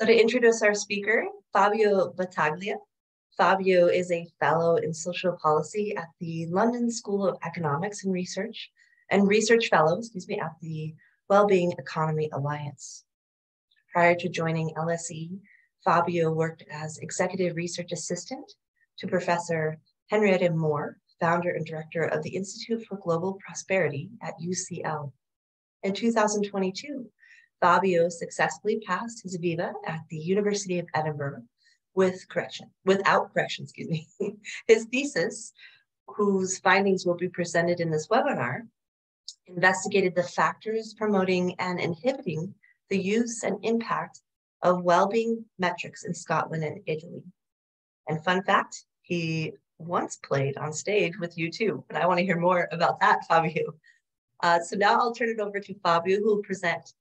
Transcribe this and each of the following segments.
So to introduce our speaker, Fabio Battaglia. Fabio is a fellow in social policy at the London School of Economics and research fellow, at the Wellbeing Economy Alliance. Prior to joining LSE, Fabio worked as executive research assistant to Professor Henrietta Moore, founder and director of the Institute for Global Prosperity at UCL. In 2022, Fabio successfully passed his viva at the University of Edinburgh without correction. His thesis, whose findings will be presented in this webinar, investigated the factors promoting and inhibiting the use and impact of well-being metrics in Scotland and Italy. And fun fact, he once played on stage with U2, and I want to hear more about that, Fabio. So now I'll turn it over to Fabio, who will present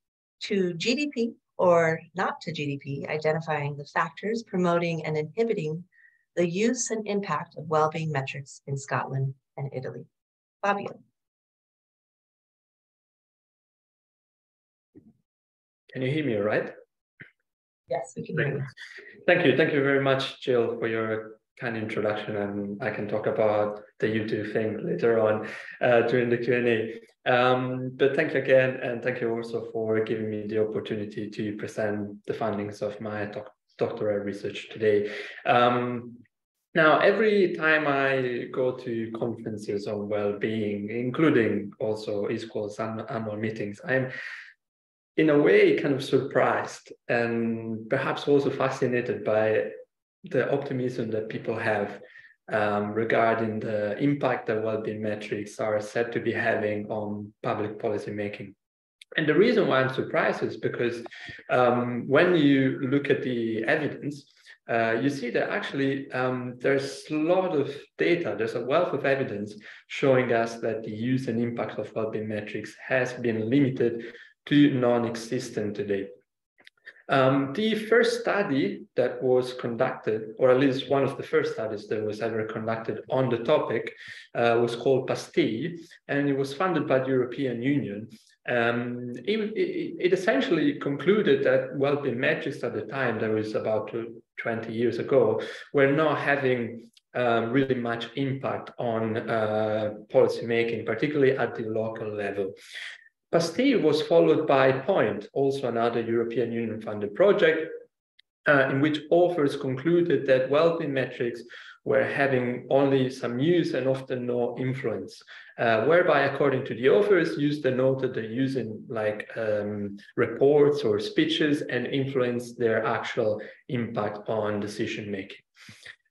to GDP or not to GDP, identifying the factors promoting and inhibiting the use and impact of well-being metrics in Scotland and Italy. Fabio. Can you hear me all right? Yes, we can hear you. Thank you. Thank you very much, Jill, for your kind introduction, and I can talk about the YouTube thing later on during the Q&A. But thank you again, and thank you also for giving me the opportunity to present the findings of my doctoral research today. Now, every time I go to conferences on well-being, including also ISQOLS annual meetings, I'm in a way kind of surprised and perhaps also fascinated by the optimism that people have regarding the impact that well-being metrics are said to be having on public policy making. And the reason why I'm surprised is because when you look at the evidence, you see that actually there's a lot of data, there's a wealth of evidence showing us that the use and impact of well-being metrics has been limited to non-existent today. The first study that was conducted, or at least one of the first studies that was ever conducted on the topic, was called PASTEE, and it was funded by the European Union. It essentially concluded that well-being metrics at the time, that was about 20 years ago, were not having really much impact on policy making, particularly at the local level. PASTEE was followed by POINT, also another European Union funded project, in which authors concluded that well-being metrics were having only some use and often no influence, whereby, according to the authors, use denoted they're using like reports or speeches and influence their actual impact on decision making.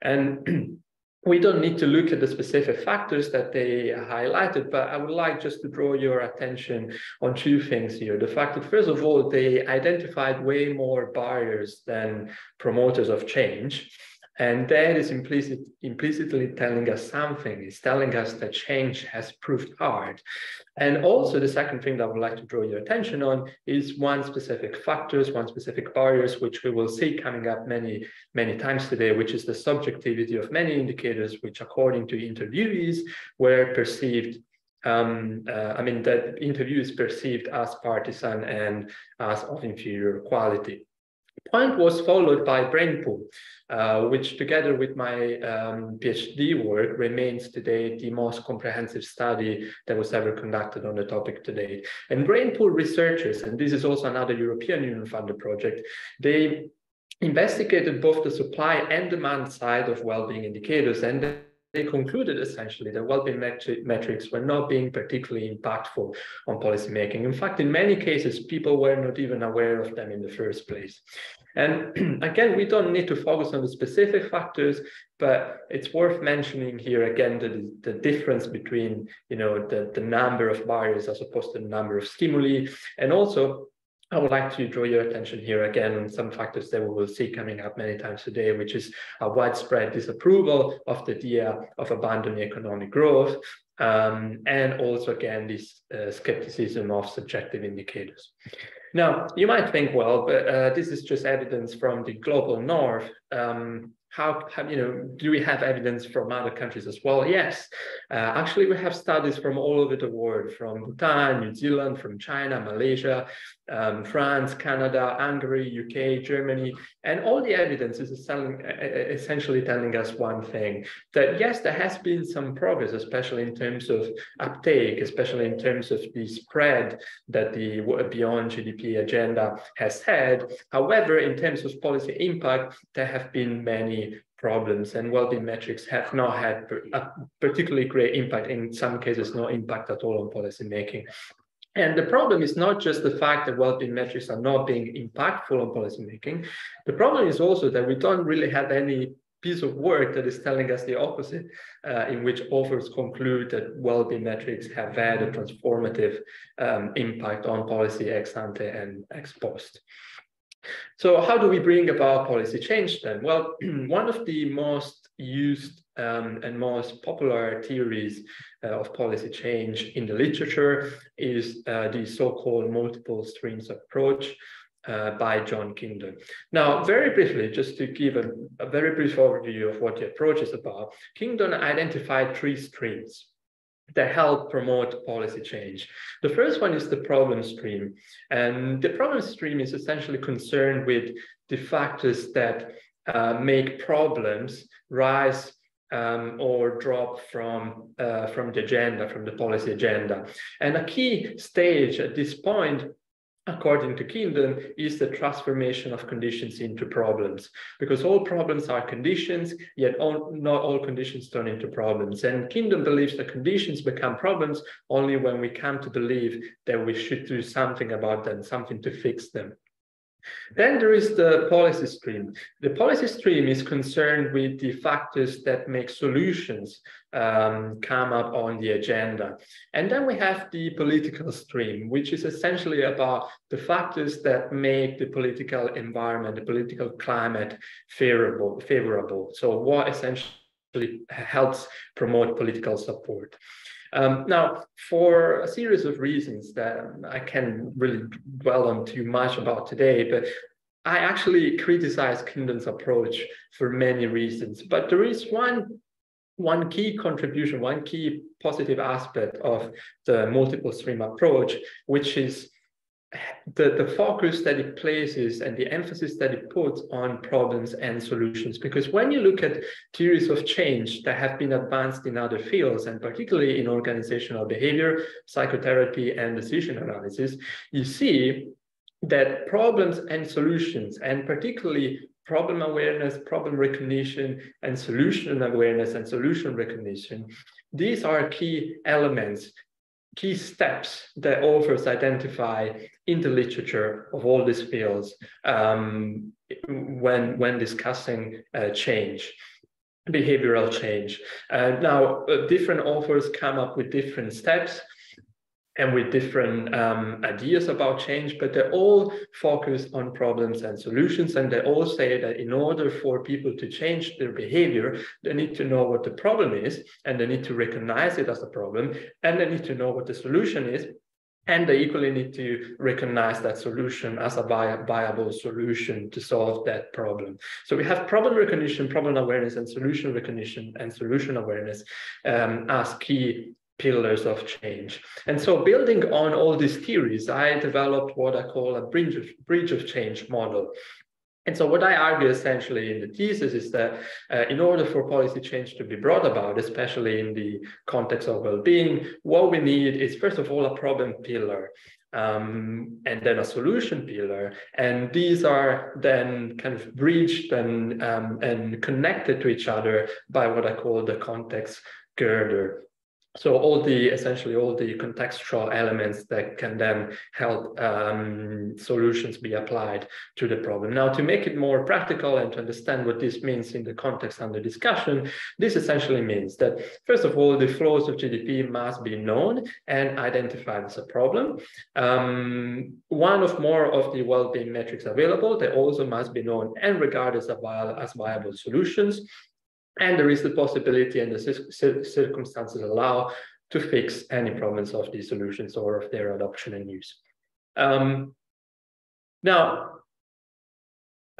And we don't need to look at the specific factors that they highlighted, but I would like just to draw your attention on two things here. The fact that, first of all, they identified way more barriers than promoters of change. And that is implicitly telling us something. It's telling us that change has proved hard. And also the second thing that I would like to draw your attention on is one specific barriers, which we will see coming up many times today, which is the subjectivity of many indicators, which according to interviewees were perceived, that interview is perceived as partisan and as of inferior quality. POINT was followed by brain pool, which together with my PhD work remains today the most comprehensive study that was ever conducted on the topic today. And brain pool researchers, and this is also another European Union funded project, they investigated both the supply and demand side of well-being indicators, and they concluded essentially that well-being metrics were not being particularly impactful on policymaking. In fact, in many cases, people were not even aware of them in the first place. And again, we don't need to focus on the specific factors, but it's worth mentioning here again the difference between the number of barriers as opposed to the number of stimuli. And also, I would like to draw your attention here again on some factors that we will see coming up many times today, which is a widespread disapproval of the idea of abandoning economic growth, and also again this skepticism of subjective indicators. Now, you might think, well, but this is just evidence from the global north. do we have evidence from other countries as well? Yes, actually we have studies from all over the world, from Bhutan, New Zealand, from China, Malaysia, France, Canada, Hungary, UK, Germany, and all the evidence is essentially telling us one thing, that yes, there has been some progress, especially in terms of uptake, especially in terms of the spread that the Beyond GDP agenda has had. However, in terms of policy impact, there have been many problems, and wellbeing metrics have not had a particularly great impact, in some cases no impact at all on policy making. And the problem is not just the fact that wellbeing metrics are not being impactful on policy making. The problem is also that we don't really have any piece of work that is telling us the opposite, in which authors conclude that wellbeing metrics have had a transformative impact on policy ex ante and ex post. So how do we bring about policy change then? Well, one of the most used and most popular theories of policy change in the literature is the so-called multiple streams approach by John Hinder. Now, very briefly, just to give a very brief overview of what the approach is about, Hinder identified 3 streams that help promote policy change. The first one is the problem stream. And the problem stream is essentially concerned with the factors that make problems rise or drop from the agenda, from the policy agenda. And a key stage at this point, according to Hinder, is the transformation of conditions into problems, because all problems are conditions, yet not all conditions turn into problems. And Hinder believes that conditions become problems only when we come to believe that we should do something about them, something to fix them. Then there is the policy stream. The policy stream is concerned with the factors that make solutions come up on the agenda. And then we have the political stream, which is essentially about the factors that make the political environment, the political climate favorable. So what essentially helps promote political support. Now, for a series of reasons that I can't really dwell on too much about today, but I actually criticize Hinder's approach for many reasons. But there is one key contribution, one key positive aspect of the multiple stream approach, which is the focus that it places and the emphasis that it puts on problems and solutions. Because when you look at theories of change that have been advanced in other fields, and particularly in organizational behavior, psychotherapy, and decision analysis, you see that problems and solutions, and particularly problem awareness, problem recognition, and solution awareness and solution recognition, these are key elements, key steps that authors identify in the literature of all these fields when discussing change, behavioral change. Now, different authors come up with different steps and with different ideas about change, but they're all focused on problems and solutions. And they all say that in order for people to change their behavior, they need to know what the problem is, and they need to recognize it as a problem, and they need to know what the solution is. And they equally need to recognize that solution as a viable solution to solve that problem. So we have problem recognition, problem awareness, and solution recognition and solution awareness as key pillars of change. And so building on all these theories, I developed what I call a bridge of change model. And so what I argue essentially in the thesis is that in order for policy change to be brought about, especially in the context of well-being, what we need is, first of all, a problem pillar, and then a solution pillar. And these are then kind of bridged and connected to each other by what I call the context girder. So essentially all the contextual elements that can then help solutions be applied to the problem. Now, to make it more practical and to understand what this means in the context under discussion, this essentially means that, first of all, the flows of GDP must be known and identified as a problem. One or more of the well-being metrics available, they also must be known and regarded as viable solutions. And there is the possibility, and the circumstances allow, to fix any problems of these solutions or of their adoption and use. Now,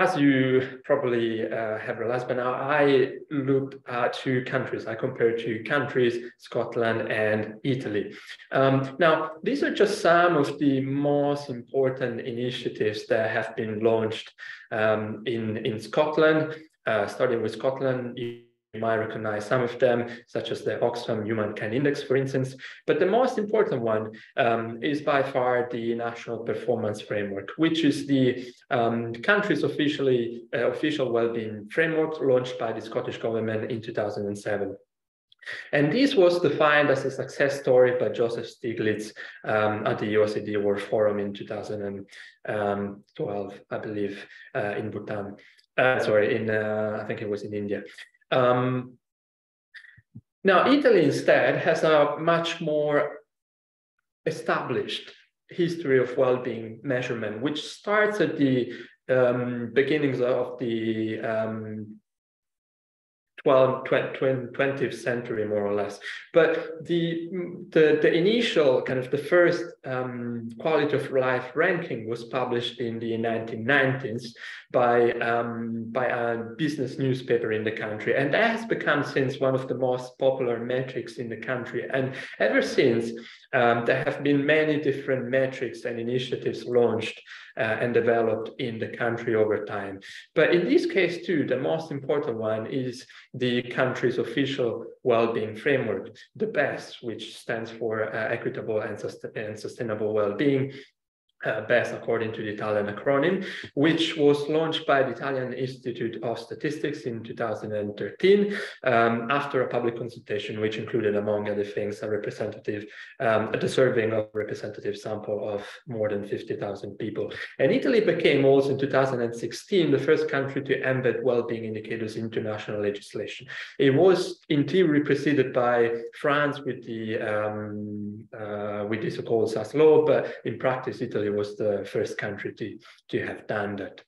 As you probably have realized by now, I looked at two countries. I compared two countries, Scotland and Italy. Now, these are just some of the most important initiatives that have been launched in Scotland. Starting with Scotland, you might recognize some of them, such as the Oxfam Humankind Index, for instance. But the most important one is by far the National Performance Framework, which is the country's official well-being framework launched by the Scottish government in 2007. And this was defined as a success story by Joseph Stiglitz at the OECD World Forum in 2012, I believe, in Bhutan. I think it was in India. Now, Italy instead has a much more established history of well-being measurement, which starts at the beginnings of the 20th century, more or less. But the initial kind of the first quality of life ranking was published in the 1990s by a business newspaper in the country, and that has become since one of the most popular metrics in the country. And ever since, there have been many different metrics and initiatives launched and developed in the country over time. But in this case too, the most important one is the country's official well-being framework, the BEST, which stands for equitable and sustainable well-being. BEST, according to the Italian acronym, which was launched by the Italian Institute of Statistics in 2013 after a public consultation, which included, among other things, the surveying of a representative sample of more than 50,000 people. And Italy became also in 2016 the first country to embed well-being indicators into national legislation. It was in theory preceded by France with the so-called SAS law, but in practice, Italy was the first country to have done that.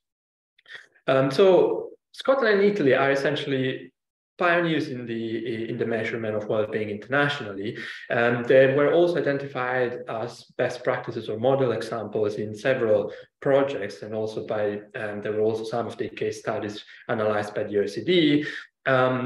So Scotland and Italy are essentially pioneers in the measurement of well-being internationally. They were also identified as best practices or model examples in several projects, and also there were also some of the case studies analyzed by the OECD.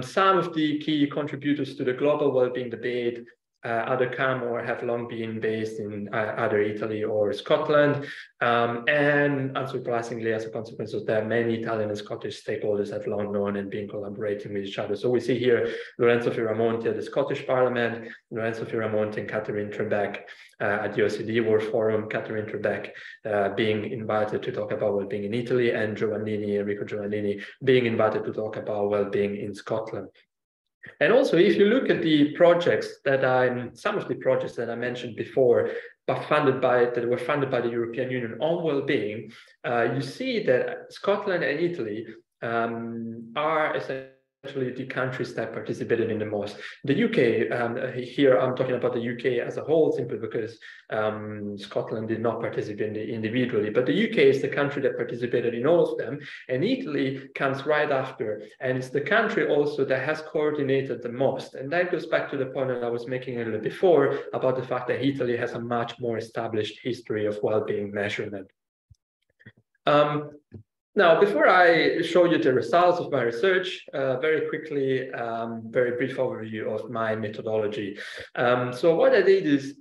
Some of the key contributors to the global well-being debate either come or have long been based in either Italy or Scotland. And unsurprisingly, as a consequence of that, many Italian and Scottish stakeholders have long known and been collaborating with each other. So we see here Lorenzo Fioramonti at the Scottish Parliament, Lorenzo Fioramonti and Catherine Trebeck at the OECD World Forum, Catherine Trebeck being invited to talk about well-being in Italy, and Enrico Giovannini being invited to talk about well-being in Scotland. And also, if you look at the projects some of the projects that I mentioned before, but that were funded by the European Union on well-being, you see that Scotland and Italy are essentially the countries that participated in the most. The UK, here I'm talking about the UK as a whole, simply because Scotland did not participate individually, but the UK is the country that participated in all of them, and Italy comes right after, and it's the country also that has coordinated the most. And that goes back to the point that I was making a little before about the fact that Italy has a much more established history of well-being measurement. Now, before I show you the results of my research, very quickly, very brief overview of my methodology. So what I did is,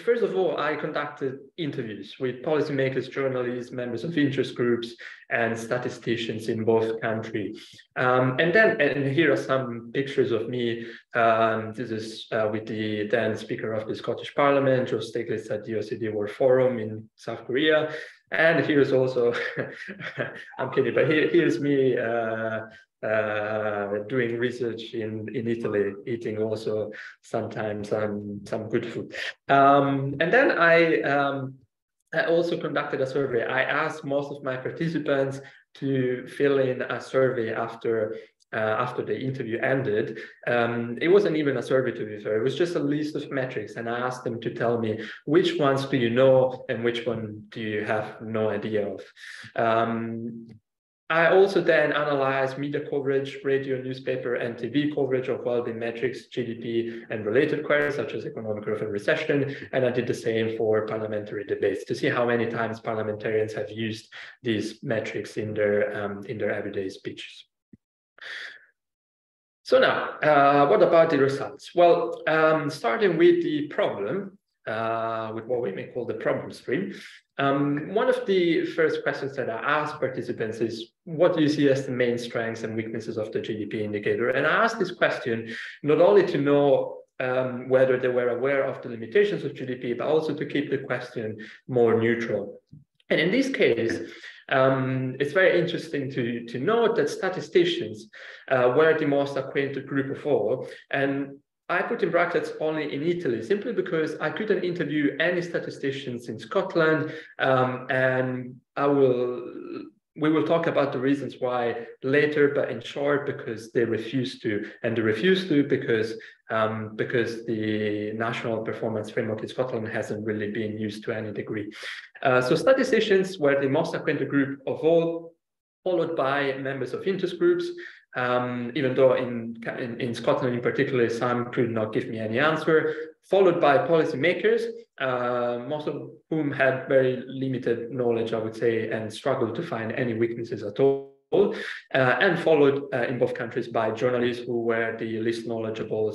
first of all, I conducted interviews with policymakers, journalists, members of interest groups, and statisticians in both countries. And here are some pictures of me. This is with the then Speaker of the Scottish Parliament, Joe Stiglitz, at the OECD World Forum in South Korea. And here's also, I'm kidding, but here's me doing research in Italy, eating also sometimes some good food. And then I also conducted a survey. I asked most of my participants to fill in a survey after the interview ended. It wasn't even a survey, to be fair. It was just a list of metrics, and I asked them to tell me which ones do you know and which one do you have no idea of. I also then analyzed media coverage, radio, newspaper, and TV coverage of well-being metrics, GDP, and related queries such as economic growth and recession. And I did the same for parliamentary debates to see how many times parliamentarians have used these metrics in their everyday speeches. So now, what about the results? Well, starting with the problem, with what we may call the problem stream. One of the first questions that I asked participants is, what do you see as the main strengths and weaknesses of the GDP indicator? And I asked this question not only to know whether they were aware of the limitations of GDP, but also to keep the question more neutral. And in this case, it's very interesting to note that statisticians were the most acquainted group of all. And I put in brackets only in Italy, simply because I couldn't interview any statisticians in Scotland, and we will talk about the reasons why later, but in short, because they refused to, and they refused to because the national performance framework in Scotland hasn't really been used to any degree. So statisticians were the most acquainted group of all, followed by members of interest groups. Even though in Scotland in particular, some could not give me any answer, followed by policymakers, most of whom had very limited knowledge, I would say, and struggled to find any weaknesses at all. And followed in both countries by journalists who were the least knowledgeable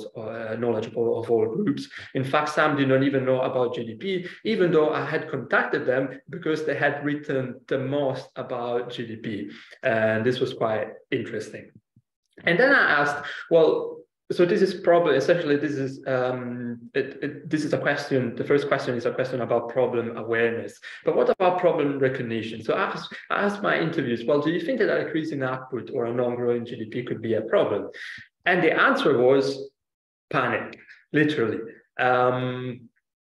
of all groups. In fact, some did not even know about GDP, even though I had contacted them because they had written the most about GDP. And this was quite interesting. And then I asked, well, so this is probably essentially this is a question. The first question is a question about problem awareness. But what about problem recognition? So I asked my interviews, well, do you think that a decrease in output or a non-growing GDP could be a problem? And the answer was panic, literally.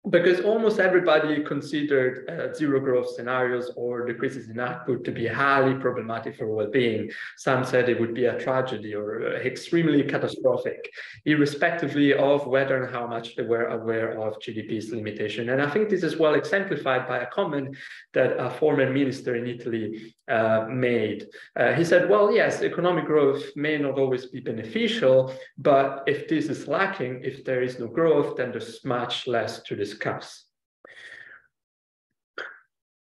Because almost everybody considered zero growth scenarios or decreases in output to be highly problematic for well-being. Some said it would be a tragedy or extremely catastrophic, irrespectively of whether and how much they were aware of GDP's limitation. And I think this is well exemplified by a comment that a former minister in Italy made. He said, well, yes, economic growth may not always be beneficial, but if this is lacking, if there is no growth, then there's much less to discuss.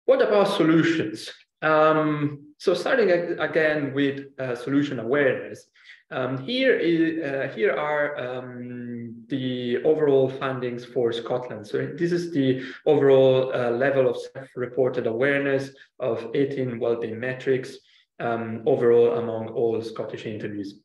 What about solutions? So starting again with solution awareness, here are the overall fundings for Scotland. So this is the overall level of self-reported awareness of 18 wellbeing metrics overall among all Scottish interviews.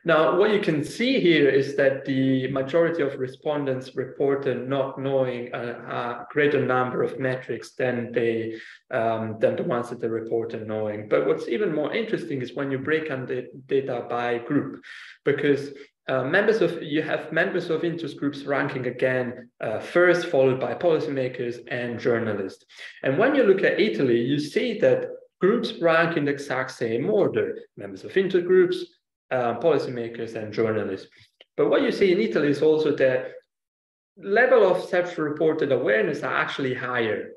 Now, what you can see here is that the majority of respondents reported not knowing a greater number of metrics than the ones that they reported knowing. But what's even more interesting is when you break down the data by group, because you have members of interest groups ranking again first, followed by policymakers and journalists. And when you look at Italy, you see that groups rank in the exact same order: members of interest groups, policymakers and journalists. But what you see in Italy is also that level of self-reported awareness are actually higher.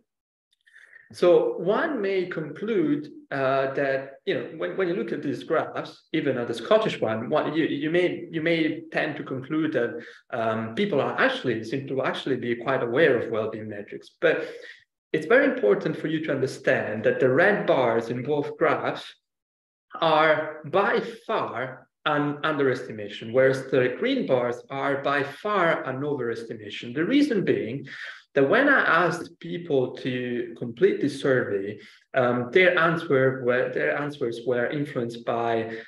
So one may conclude that, you know, when you look at these graphs, even at the Scottish one, you may tend to conclude that people seem to actually be quite aware of well-being metrics. But it's very important for you to understand that the red bars in both graphs are by far an underestimation, whereas the green bars are by far an overestimation. The reason being that when I asked people to complete this survey, their answers were influenced by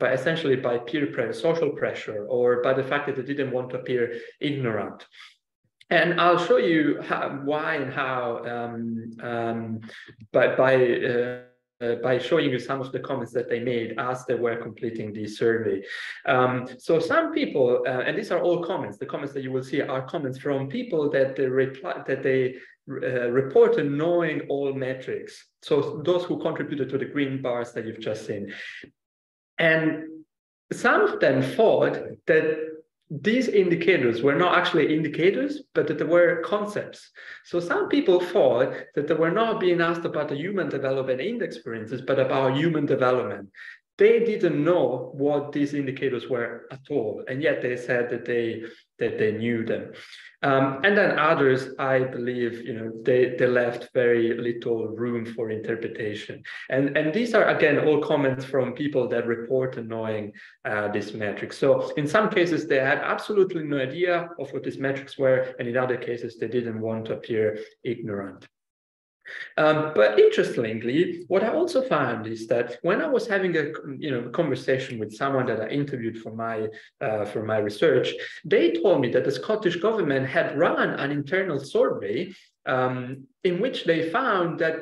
essentially by peer pressure, social pressure, or by the fact that they didn't want to appear ignorant. And I'll show you why and how by showing you some of the comments that they made as they were completing the survey. So some people, and these are all comments, the comments that you will see are comments from people that they reported knowing all metrics. So those who contributed to the green bars that you've just seen. And some of them thought that these indicators were not actually indicators, but that they were concepts. So some people thought that they were not being asked about the human development index, for instance, but about human development. They didn't know what these indicators were at all, and yet they said that they knew them. And then others, I believe, they left very little room for interpretation. And these are, again, all comments from people that report knowing these metrics. So in some cases, they had absolutely no idea of what these metrics were, and in other cases, they didn't want to appear ignorant. But interestingly, what I also found is that when I was having a conversation with someone that I interviewed for my research, they told me that the Scottish government had run an internal survey in which they found that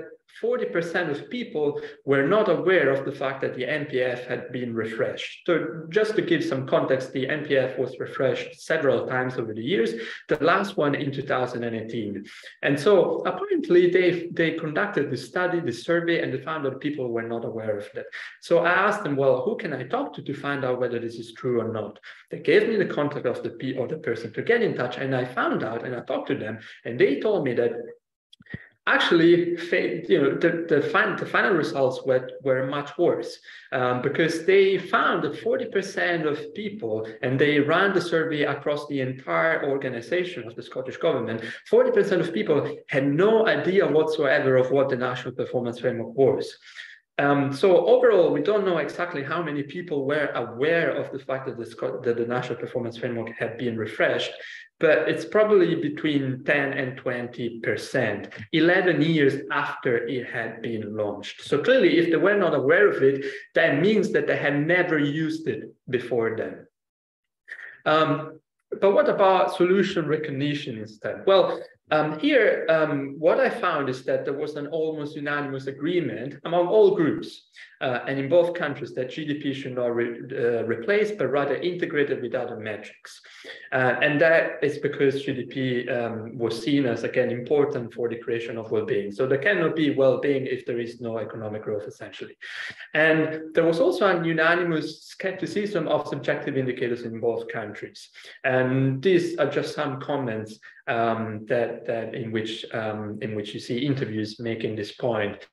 40% of people were not aware of the fact that the NPF had been refreshed. So just to give some context, the NPF was refreshed several times over the years, the last one in 2018. And so apparently they conducted this study, this survey, and they found that people were not aware of that. So I asked them, well, who can I talk to find out whether this is true or not? They gave me the contact of the person to get in touch, and I found out, and I talked to them, and they told me that actually, the final results were much worse because they found that 40% of people, and they ran the survey across the entire organization of the Scottish government, 40% of people had no idea whatsoever of what the National Performance Framework was. So overall, we don't know exactly how many people were aware of the fact that the National Performance Framework had been refreshed, but it's probably between 10 and 20%, 11 years after it had been launched. So clearly, if they were not aware of it, that means that they had never used it before then. But what about solution recognition instead? Well, here, what I found is that there was an almost unanimous agreement among all groups and in both countries that GDP should not replace, but rather integrated with other metrics. And that is because GDP was seen as, again, important for the creation of well-being. So there cannot be well-being if there is no economic growth, essentially. And there was also a unanimous skepticism of subjective indicators in both countries. And these are just some comments in which you see interviews making this point.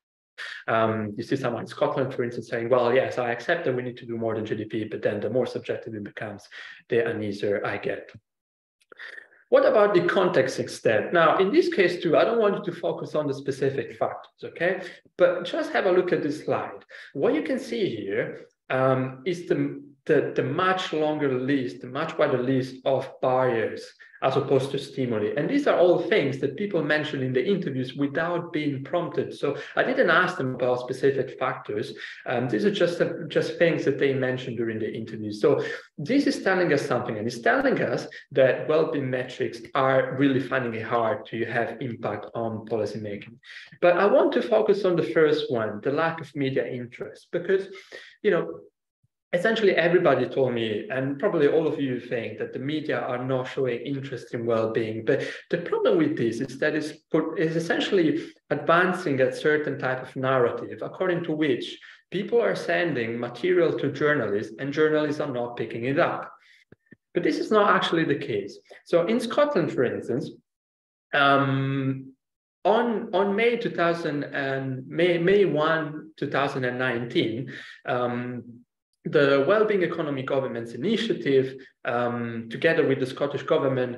You see someone in Scotland, for instance, saying, well, yes, I accept that we need to do more than GDP, but then the more subjective it becomes, the uneasier I get. What about the context instead? Now, in this case too, I don't want you to focus on the specific factors, okay? But just have a look at this slide. What you can see here is the much longer list, the much wider list of barriers as opposed to stimuli. And these are all things that people mention in the interviews without being prompted. So I didn't ask them about specific factors. These are just things that they mentioned during the interview. So this is telling us something, and it's telling us that well-being metrics are really finding it hard to have impact on policymaking. But I want to focus on the first one, the lack of media interest, because, essentially, everybody told me, and probably all of you think, that the media are not showing interest in well-being. But the problem with this is that it's essentially advancing a certain type of narrative, according to which people are sending material to journalists, and journalists are not picking it up. But this is not actually the case. So in Scotland, for instance, on May 1, 2019, the Wellbeing Economy Government's initiative, together with the Scottish Government,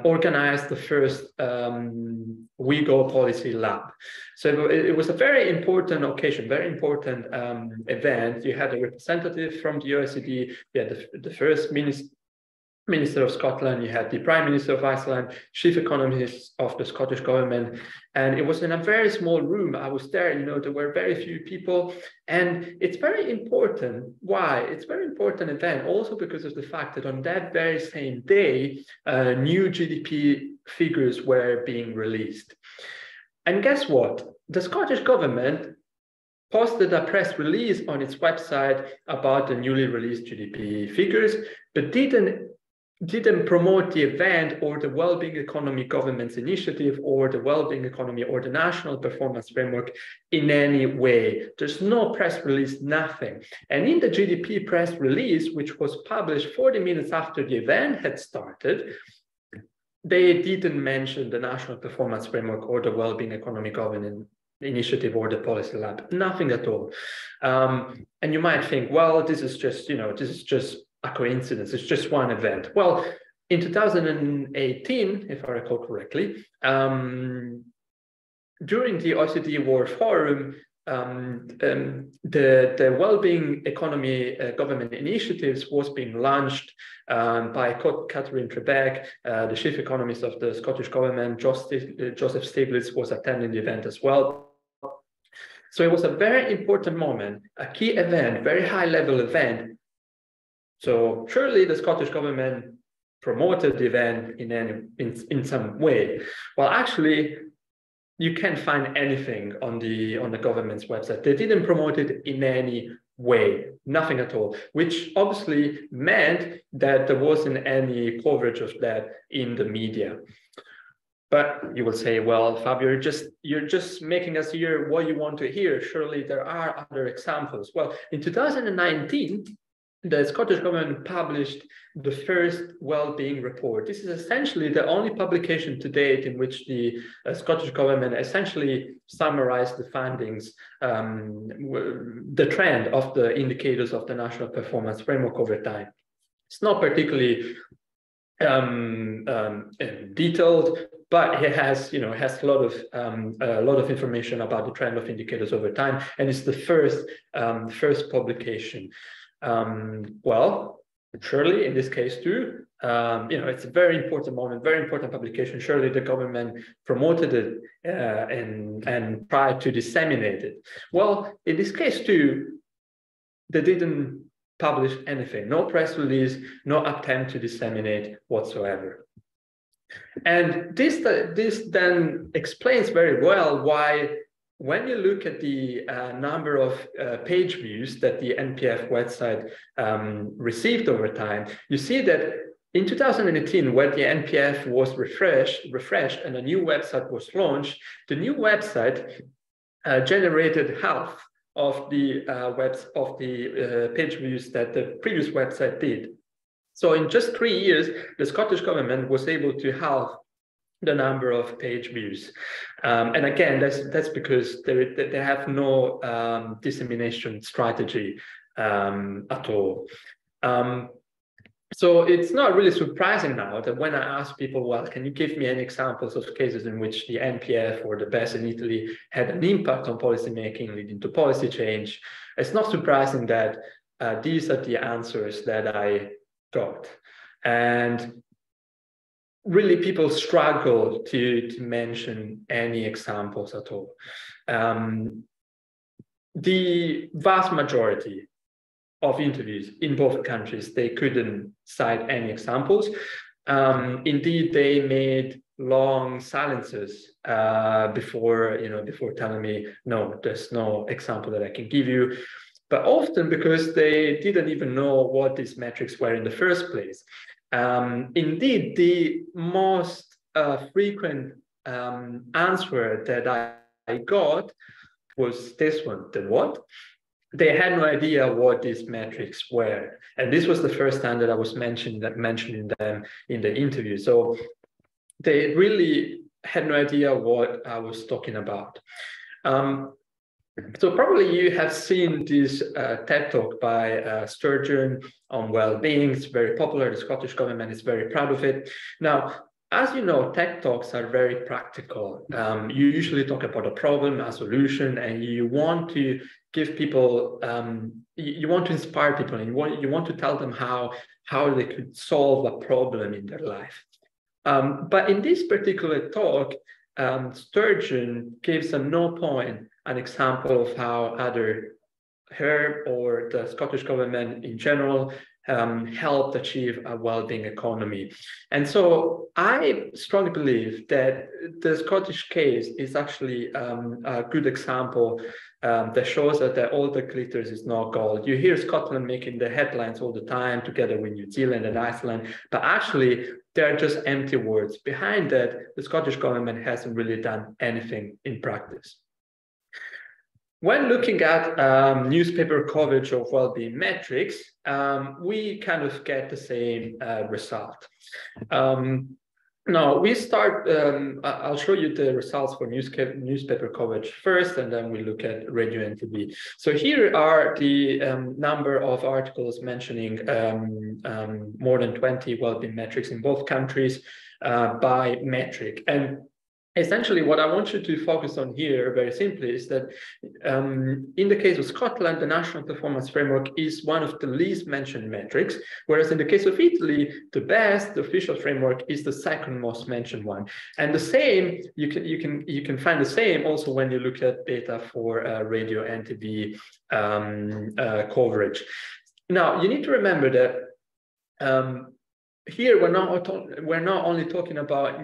organized the first WeGo Policy Lab. So it was a very important occasion, very important event. You had a representative from the OECD, you had the first Minister of Scotland, you had the Prime Minister of Iceland, Chief Economist of the Scottish Government, and it was in a very small room. I was there, there were very few people, and it's very important. Why? It's a very important event also because of the fact that on that very same day, new GDP figures were being released. And guess what? The Scottish Government posted a press release on its website about the newly released GDP figures, but didn't didn't promote the event or the Wellbeing Economy Government's initiative or the Wellbeing Economy or the National Performance Framework in any way. There's no press release, nothing. And in the GDP press release, which was published 40 minutes after the event had started, they didn't mention the National Performance Framework or the Wellbeing Economy Government initiative or the policy lab, nothing at all. And you might think, well, this is just, this is just a coincidence. It's just one event. Well, in 2018, if I recall correctly, during the OECD World Forum, the Wellbeing Economy Government Initiatives was being launched by Catherine Trebeck, the chief economist of the Scottish Government. Joseph Stiglitz was attending the event as well. So it was a very important moment, a key event, very high-level event. So surely the Scottish Government promoted the event in some way. Well, actually, you can't find anything on the government's website. They didn't promote it in any way, nothing at all, which obviously meant that there wasn't any coverage of that in the media. But you will say, well, Fabio, you're just making us hear what you want to hear. Surely there are other examples. Well, in 2019, the Scottish Government published the first well-being report. This is essentially the only publication to date in which the Scottish Government essentially summarized the findings, the trend of the indicators of the National Performance Framework over time. It's not particularly detailed, but it has, has a lot of information about the trend of indicators over time, and it's the first publication. Well, surely in this case too, it's a very important moment, very important publication. Surely the government promoted it and tried to disseminate it. Well, in this case too, they didn't publish anything, no press release, no attempt to disseminate whatsoever. And this then explains very well why, when you look at the number of page views that the NPF website received over time, you see that in 2018, when the NPF was refreshed and a new website was launched, the new website generated half of the page views that the previous website did. So in just 3 years, the Scottish Government was able to halve the number of page views. And again, that's because they have no dissemination strategy at all. So it's not really surprising now that when I ask people, well, can you give me any examples of cases in which the NPF or the BES in Italy had an impact on policy making leading to policy change? It's not surprising that these are the answers that I got. And really, people struggle to mention any examples at all. The vast majority of interviews in both countries, they couldn't cite any examples. Indeed, they made long silences before telling me, no, there's no example that I can give you. But often because they didn't even know what these metrics were in the first place. Indeed, the most frequent answer that I got was this one, the what? They had no idea what these metrics were. And this was the first time that I was mentioning them in the interview. So they really had no idea what I was talking about. So probably you have seen this TED Talk by Sturgeon on well-being. It's very popular. The Scottish Government is very proud of it. Now, as you know, TED Talks are very practical. You usually talk about a problem, a solution, and you want to give people, you want to inspire people, and you want to tell them how they could solve a problem in their life. But in this particular talk, Sturgeon gives at no point an example of how either her or the Scottish Government in general helped achieve a well-being economy. And so I strongly believe that the Scottish case is actually a good example that shows that all the glitters is not gold. You hear Scotland making the headlines all the time, together with New Zealand and Iceland, but actually they're just empty words. Behind that, the Scottish government hasn't really done anything in practice. When looking at newspaper coverage of well-being metrics, we kind of get the same result. Now we start, I'll show you the results for newspaper coverage first, and then we look at radio and TV. So here are the number of articles mentioning more than 20 well-being metrics in both countries by metric. And essentially, what I want you to focus on here, very simply, is that in the case of Scotland, the National Performance Framework is one of the least mentioned metrics, whereas in the case of Italy, the official framework is the second most mentioned one. And the same, you can find the same also when you look at data for radio and TV coverage. Now, you need to remember that here, we're not only talking about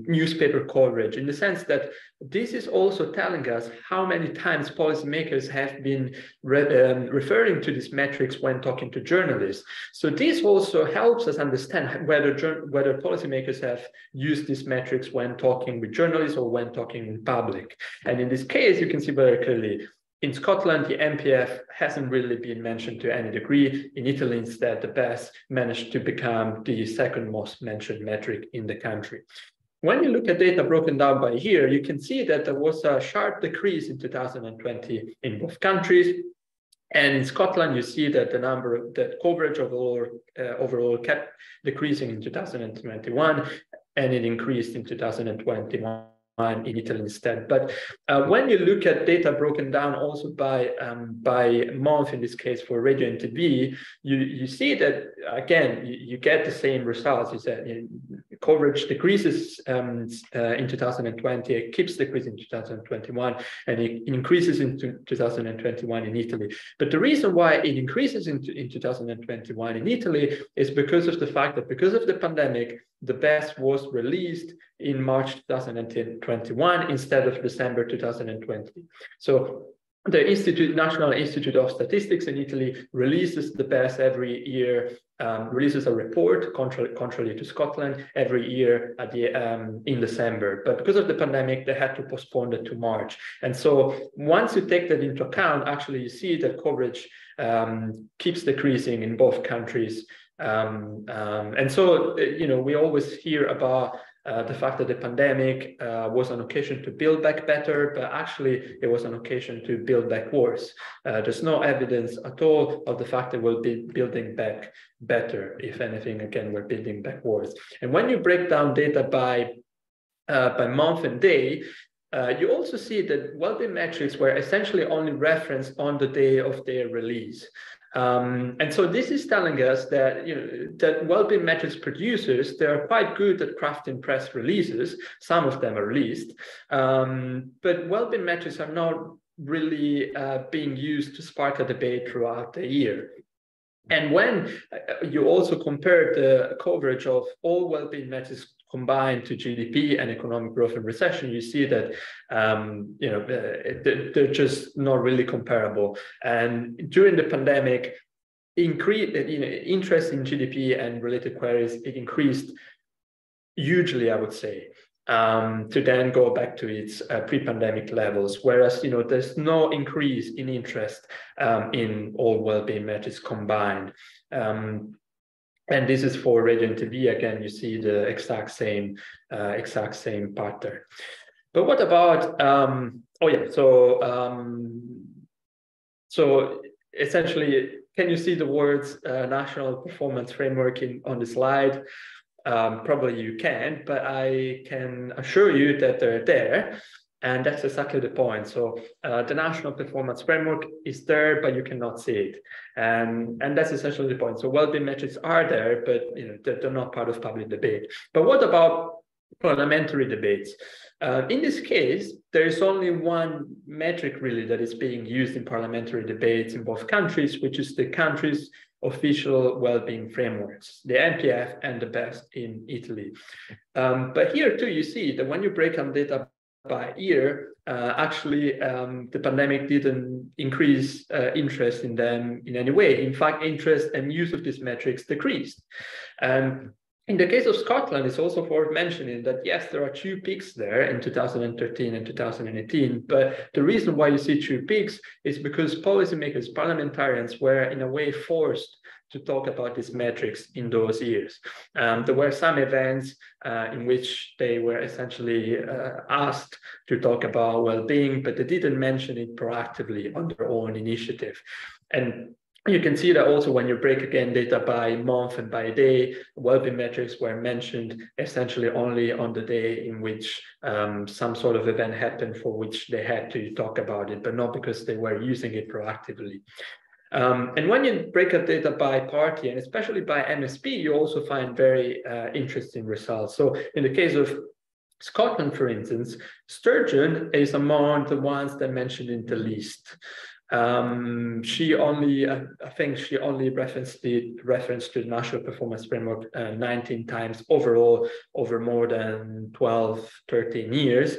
newspaper coverage, in the sense that this is also telling us how many times policymakers have been referring to these metrics when talking to journalists. So this also helps us understand whether policymakers have used these metrics when talking with journalists or when talking in public. And in this case, you can see very clearly, in Scotland, the MPF hasn't really been mentioned to any degree. In Italy, instead, the BES managed to become the second most mentioned metric in the country. When you look at data broken down by year, you can see that there was a sharp decrease in 2020 in both countries. And in Scotland, you see that the coverage overall kept decreasing in 2021, and it increased in 2021. In Italy instead. But when you look at data broken down also by month, in this case for radio and TV, you see that, again, you get the same results. You said coverage decreases in 2020, it keeps decreasing in 2021, and it increases in 2021 in Italy. But the reason why it increases in 2021 in Italy is because of the fact that, because of the pandemic, the BES was released in March 2021 instead of December 2020. So the National Institute of Statistics in Italy releases the BES every year, releases a report, contrary to Scotland, every year at in December. But because of the pandemic, they had to postpone it to March. And so once you take that into account, actually you see that coverage keeps decreasing in both countries. And so, we always hear about the fact that the pandemic was an occasion to build back better, but actually it was an occasion to build back worse. There's no evidence at all of the fact that we'll be building back better. If anything, again, we're building back worse. And when you break down data by month and day, you also see that well-being metrics were essentially only referenced on the day of their release. And so this is telling us that, that well-being metrics producers, they're quite good at crafting press releases. Some of them are released, but well-being metrics are not really being used to spark a debate throughout the year. And when you also compare the coverage of all well-being metrics combined to GDP and economic growth and recession, you see that they're just not really comparable. And during the pandemic, interest in GDP and related queries, it increased hugely, I would say, to then go back to its pre-pandemic levels. Whereas there's no increase in interest in all well-being metrics combined. And this is for radio and TV. Again, you see the exact same pattern. But what about so essentially, can you see the words National Performance Framework on the slide? Probably you can, but I can assure you that they're there. And that's exactly the point. So the National Performance Framework is there, but you cannot see it. And that's essentially the point. So well-being metrics are there, but they're not part of public debate. But what about parliamentary debates. In this case, there is only one metric really that is being used in parliamentary debates in both countries, which is the country's official well-being frameworks, the NPF and the BEST in Italy. But here too, you see that when you break down data by year, actually the pandemic didn't increase interest in them in any way. In fact, interest and use of these metrics decreased. In the case of Scotland, it's also worth mentioning that, yes, there are two peaks there in 2013 and 2018, but the reason why you see two peaks is because policymakers, parliamentarians were in a way forced to talk about these metrics in those years. There were some events in which they were essentially asked to talk about well-being, but they didn't mention it proactively on their own initiative. And you can see that also when you break again data by month and by day, well-being metrics were mentioned essentially only on the day in which some sort of event happened for which they had to talk about it, but not because they were using it proactively. And when you break up data by party, and especially by MSP, you also find very interesting results. So in the case of Scotland, for instance, Sturgeon is among the ones that mentioned it the least. She only, I think she only referenced to the National Performance Framework 19 times overall over more than 12, 13 years.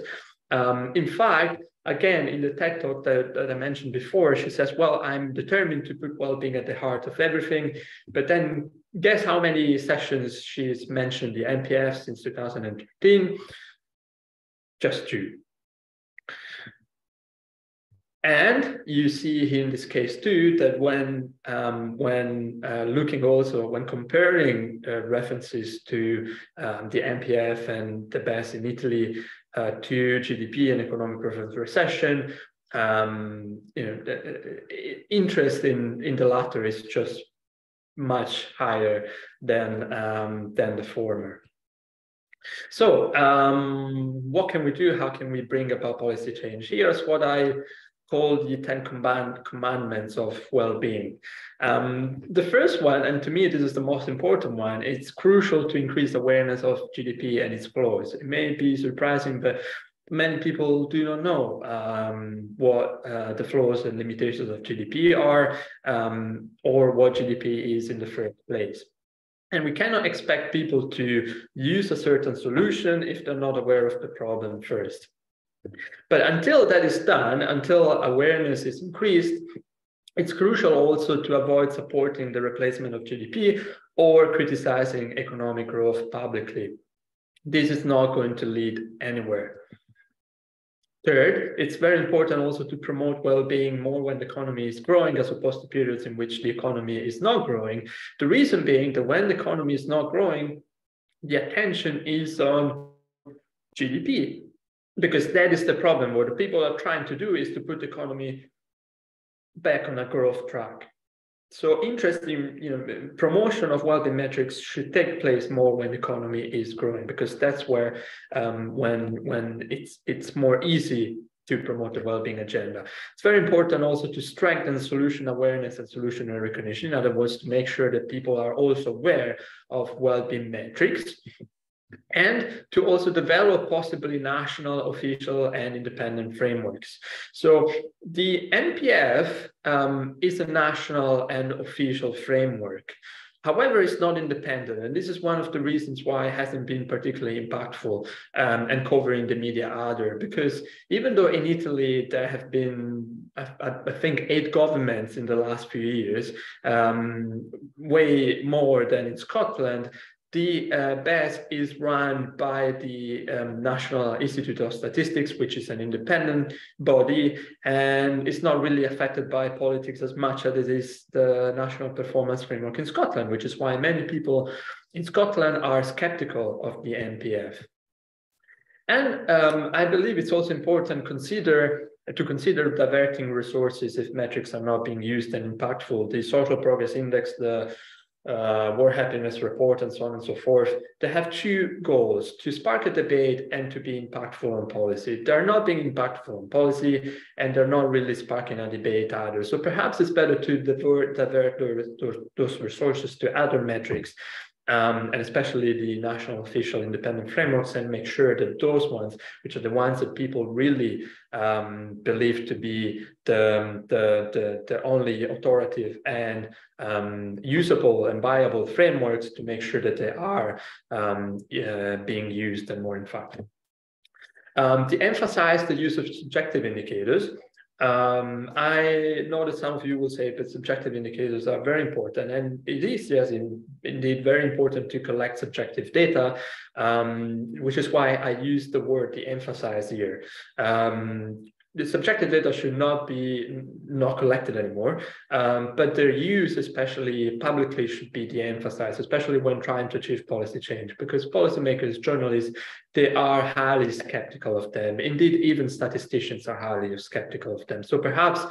In fact, again, in the TED talk that I mentioned before, she says, well, I'm determined to put well-being at the heart of everything. But then guess how many sessions she's mentioned the NPF since 2013? Just 2. And you see in this case too that when looking also, when comparing references to the NPF and the BEST in Italy to GDP and economic growth and recession, interest in the latter is just much higher than the former. So what can we do? How can we bring about policy change? Here's what I call the 10 commandments of well-being. The first one, and to me this is the most important one, it's crucial to increase awareness of GDP and its flaws. It may be surprising, but many people do not know what the flaws and limitations of GDP are, or what GDP is in the first place. And we cannot expect people to use a certain solution if they're not aware of the problem first. But until that is done, until awareness is increased, it's crucial also to avoid supporting the replacement of GDP or criticizing economic growth publicly. This is not going to lead anywhere. Third, it's very important also to promote well-being more when the economy is growing as opposed to periods in which the economy is not growing. The reason being that when the economy is not growing, the attention is on GDP. Because that is the problem. What the people are trying to do is to put the economy back on a growth track. So interesting, promotion of well-being metrics should take place more when the economy is growing, because that's where when it's more easy to promote the well-being agenda. It's very important also to strengthen solution awareness and solution recognition. In other words, to make sure that people are also aware of well-being metrics, and to also develop possibly national, official, and independent frameworks. So the NPF is a national and official framework. However, it's not independent, and this is one of the reasons why it hasn't been particularly impactful and covering the media either, because even though in Italy there have been, I think, 8 governments in the last few years, way more than in Scotland, the BEST is run by the National Institute of Statistics, which is an independent body, and it's not really affected by politics as much as it is the National Performance Framework in Scotland, which is why many people in Scotland are skeptical of the NPF. And I believe it's also important to consider diverting resources if metrics are not being used and impactful. The Social Progress Index, the World Happiness Report, and so on and so forth, they have 2 goals: to spark a debate and to be impactful on policy. They're not being impactful on policy, and they're not really sparking a debate either. So perhaps it's better to divert those resources to other metrics and especially the national official independent frameworks, and make sure that those ones, which are the ones that people really believe to be the only authoritative and usable and viable frameworks, to make sure that they are being used and more effective. To emphasize the use of subjective indicators, I know that some of you will say that subjective indicators are very important, and it is, yes, indeed very important to collect subjective data, which is why I use the word de-emphasize here. The subjective data should not be collected anymore, but their use, especially publicly, should be de-emphasized, especially when trying to achieve policy change, because policymakers, journalists, they are highly skeptical of them. Indeed, even statisticians are highly skeptical of them. So perhaps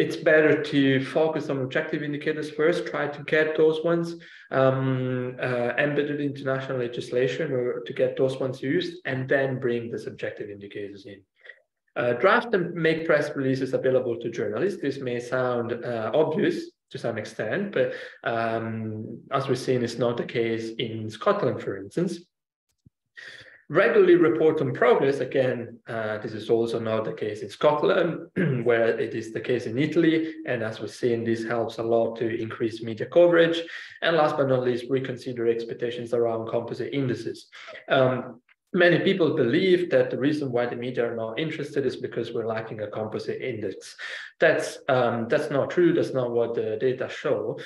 it's better to focus on objective indicators first, try to get those ones embedded into national legislation, or to get those ones used, and then bring the subjective indicators in. Draft and make press releases available to journalists. This may sound obvious to some extent, but as we've seen, it's not the case in Scotland, for instance. Regularly report on progress. Again, this is also not the case in Scotland, where it is the case in Italy. And as we've seen, this helps a lot to increase media coverage. And last but not least, reconsider expectations around composite indices. Many people believe that the reason why the media are not interested is because we're lacking a composite index. That's not true. That's not what the data show.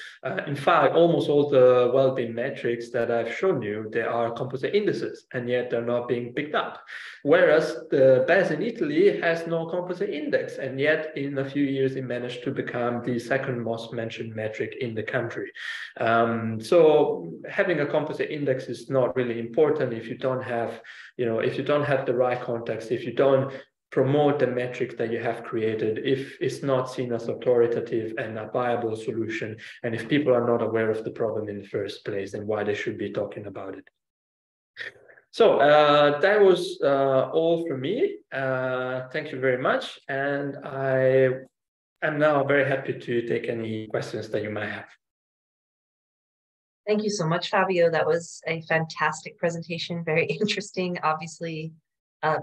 In fact, almost all the well-being metrics that I've shown you, they are composite indices, and yet they're not being picked up. Whereas the BES in Italy has no composite index, and yet in a few years it managed to become the second most mentioned metric in the country. So having a composite index is not really important if you don't have, if you don't have the right context, if you don't promote the metrics that you have created, if it's not seen as authoritative and a viable solution, and if people are not aware of the problem in the first place and why they should be talking about it. So that was all from me. Thank you very much. And I am now very happy to take any questions that you might have. Thank you so much, Fabio. That was a fantastic presentation, very interesting. Obviously,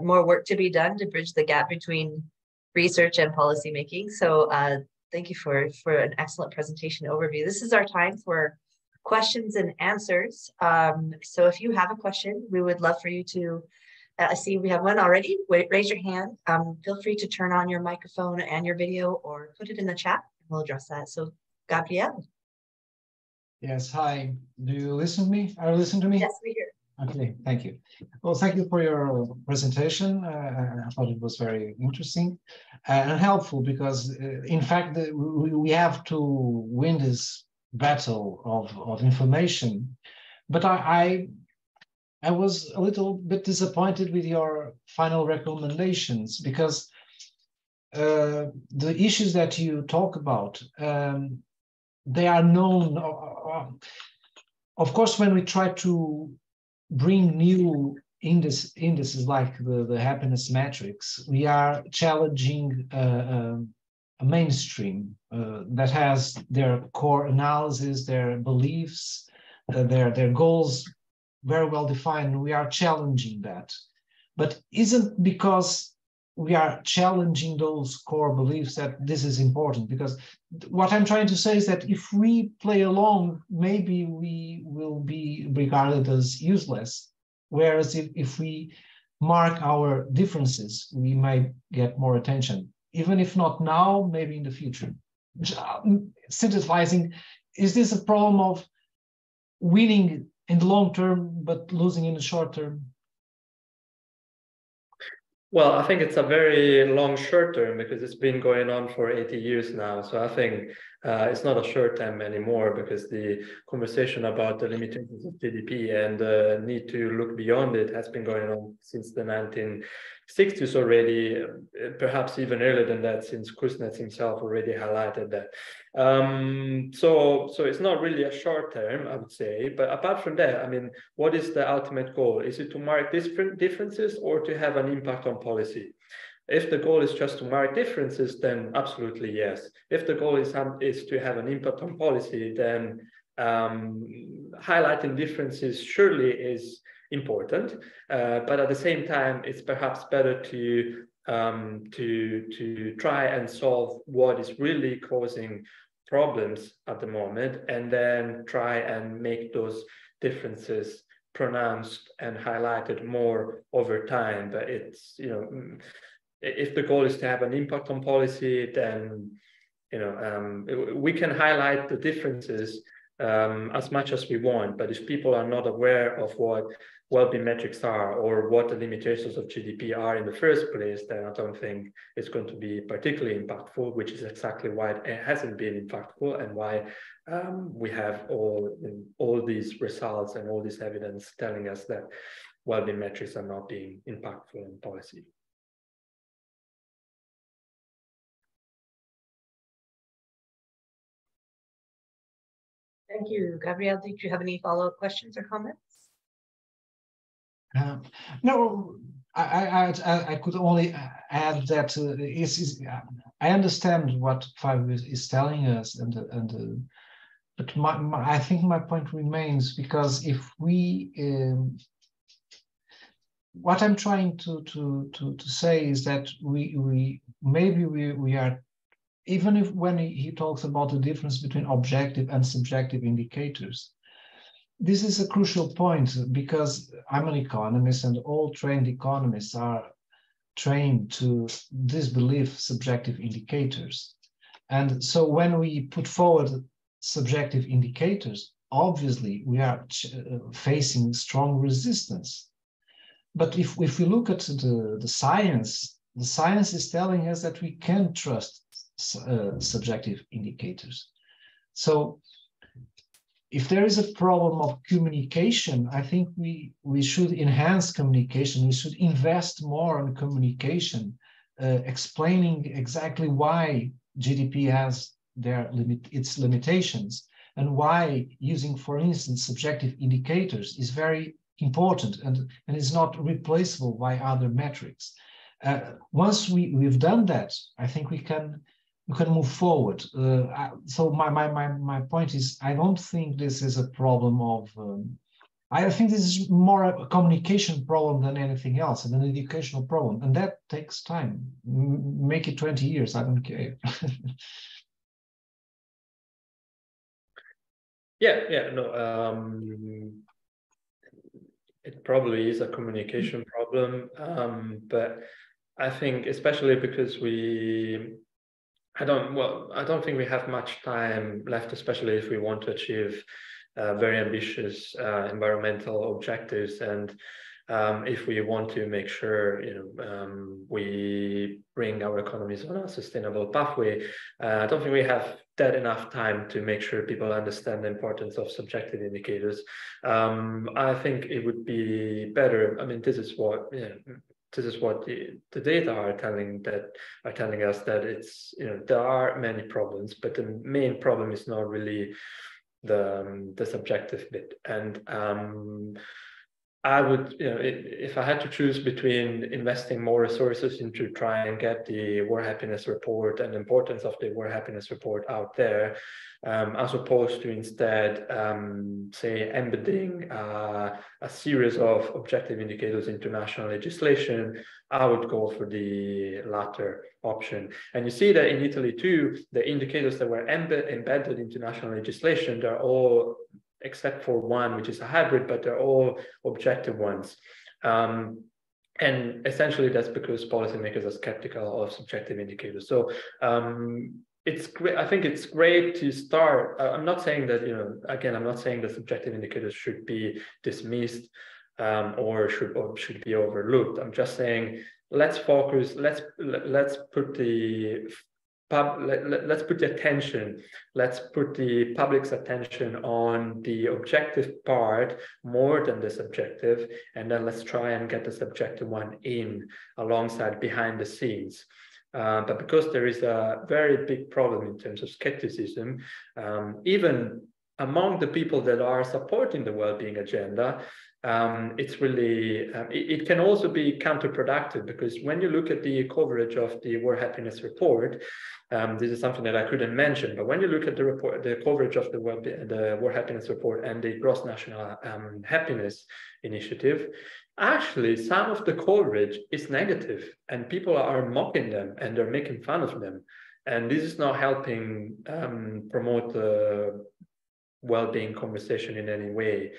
more work to be done to bridge the gap between research and policy making. So thank you for an excellent presentation overview. This is our time for questions and answers. So if you have a question, we would love for you to see we have one already. Raise your hand. Feel free to turn on your microphone and your video, or put it in the chat, and we'll address that. So Gabrielle. Yes, hi. Do you listen to me? Are you listening to me? Yes, we hear. Okay, thank you. Well, thank you for your presentation. I thought it was very interesting and helpful, because in fact, we have to win this battle of information. But I was a little bit disappointed with your final recommendations, because the issues that you talk about, they are known. Of course, when we try to bring new indices like the happiness metrics, we are challenging a mainstream that has their core analysis, their beliefs, their goals very well defined. We are challenging that. But isn't because we are challenging those core beliefs that this is important? Because what I'm trying to say is that if we play along, maybe we will be regarded as useless. Whereas if we mark our differences, we might get more attention, even if not now, maybe in the future. Synthesizing, is this a problem of winning in the long term, but losing in the short term? Well, I think it's a very long short term, because it's been going on for 80 years now. So I think it's not a short term anymore, because the conversation about the limitations of GDP and the need to look beyond it has been going on since the 1960s already, perhaps even earlier than that, since Kuznets himself already highlighted that. So it's not really a short term, I would say. But apart from that, I mean, what is the ultimate goal? Is it to mark differences, or to have an impact on policy? If the goal is just to mark differences, then absolutely yes. If the goal is to have an impact on policy, then highlighting differences surely is important, but at the same time, it's perhaps better to try and solve what is really causing problems at the moment, and then try and make those differences pronounced and highlighted more over time. But it's, you know, if the goal is to have an impact on policy, then, you know, we can highlight the differences as much as we want, but if people are not aware of what well-being metrics are or what the limitations of GDP are in the first place, then I don't think it's going to be particularly impactful, which is exactly why it hasn't been impactful, and why we have all these results and all this evidence telling us that well-being metrics are not being impactful in policy. Thank you, Gabriel. Did you have any follow-up questions or comments? No, I could only add that I understand what Fabio is telling us, but I think my point remains, because if we, what I'm trying to say is that we are, even if when he talks about the difference between objective and subjective indicators, this is a crucial point, because I'm an economist, and all trained economists are trained to disbelieve subjective indicators. And so when we put forward subjective indicators, obviously we are facing strong resistance. But if we look at the science is telling us that we can trust subjective indicators. So if there is a problem of communication, I think we should enhance communication. We should invest more on communication, explaining exactly why GDP has its limitations, and why using, for instance, subjective indicators is very important and is not replaceable by other metrics. Once we've done that, I think we can move forward. So my point is, I don't think this is a problem of, I think this is more a communication problem than anything else, and an educational problem, and that takes time. Make it 20 years, I don't care. It probably is a communication problem, but I think especially because I don't think we have much time left, especially if we want to achieve very ambitious environmental objectives, and if we want to make sure, you know, we bring our economies on a sustainable pathway. I don't think we have that enough time to make sure people understand the importance of subjective indicators. I think it would be better. I mean, this is what the data are telling us, that it's, you know, there are many problems, but the main problem is not really the subjective bit. And I would, you know, if I had to choose between investing more resources into trying and get the World Happiness Report and the importance of the World Happiness Report out there, as opposed to instead, say, embedding a series of objective indicators into national legislation, I would go for the latter option. And you see that in Italy too, the indicators that were embedded into national legislation, they're all, except for one, which is a hybrid, but they're all objective ones. And essentially that's because policymakers are skeptical of subjective indicators. So it's great. I think it's great to start. I'm not saying that, you know, again, I'm not saying that subjective indicators should be dismissed or should be overlooked. I'm just saying, let's focus, let's put the attention, let's put the public's attention on the objective part more than the subjective, and then let's try and get the subjective one in alongside, behind the scenes. But because there is a very big problem in terms of skepticism, even among the people that are supporting the well-being agenda, it's really, it can also be counterproductive, because when you look at the coverage of the World Happiness Report, this is something that I couldn't mention, but when you look at the report, the coverage of the World Happiness Report and the Gross National Happiness Initiative, actually some of the coverage is negative, and people are mocking them and they're making fun of them. And this is not helping promote the well-being conversation in any way.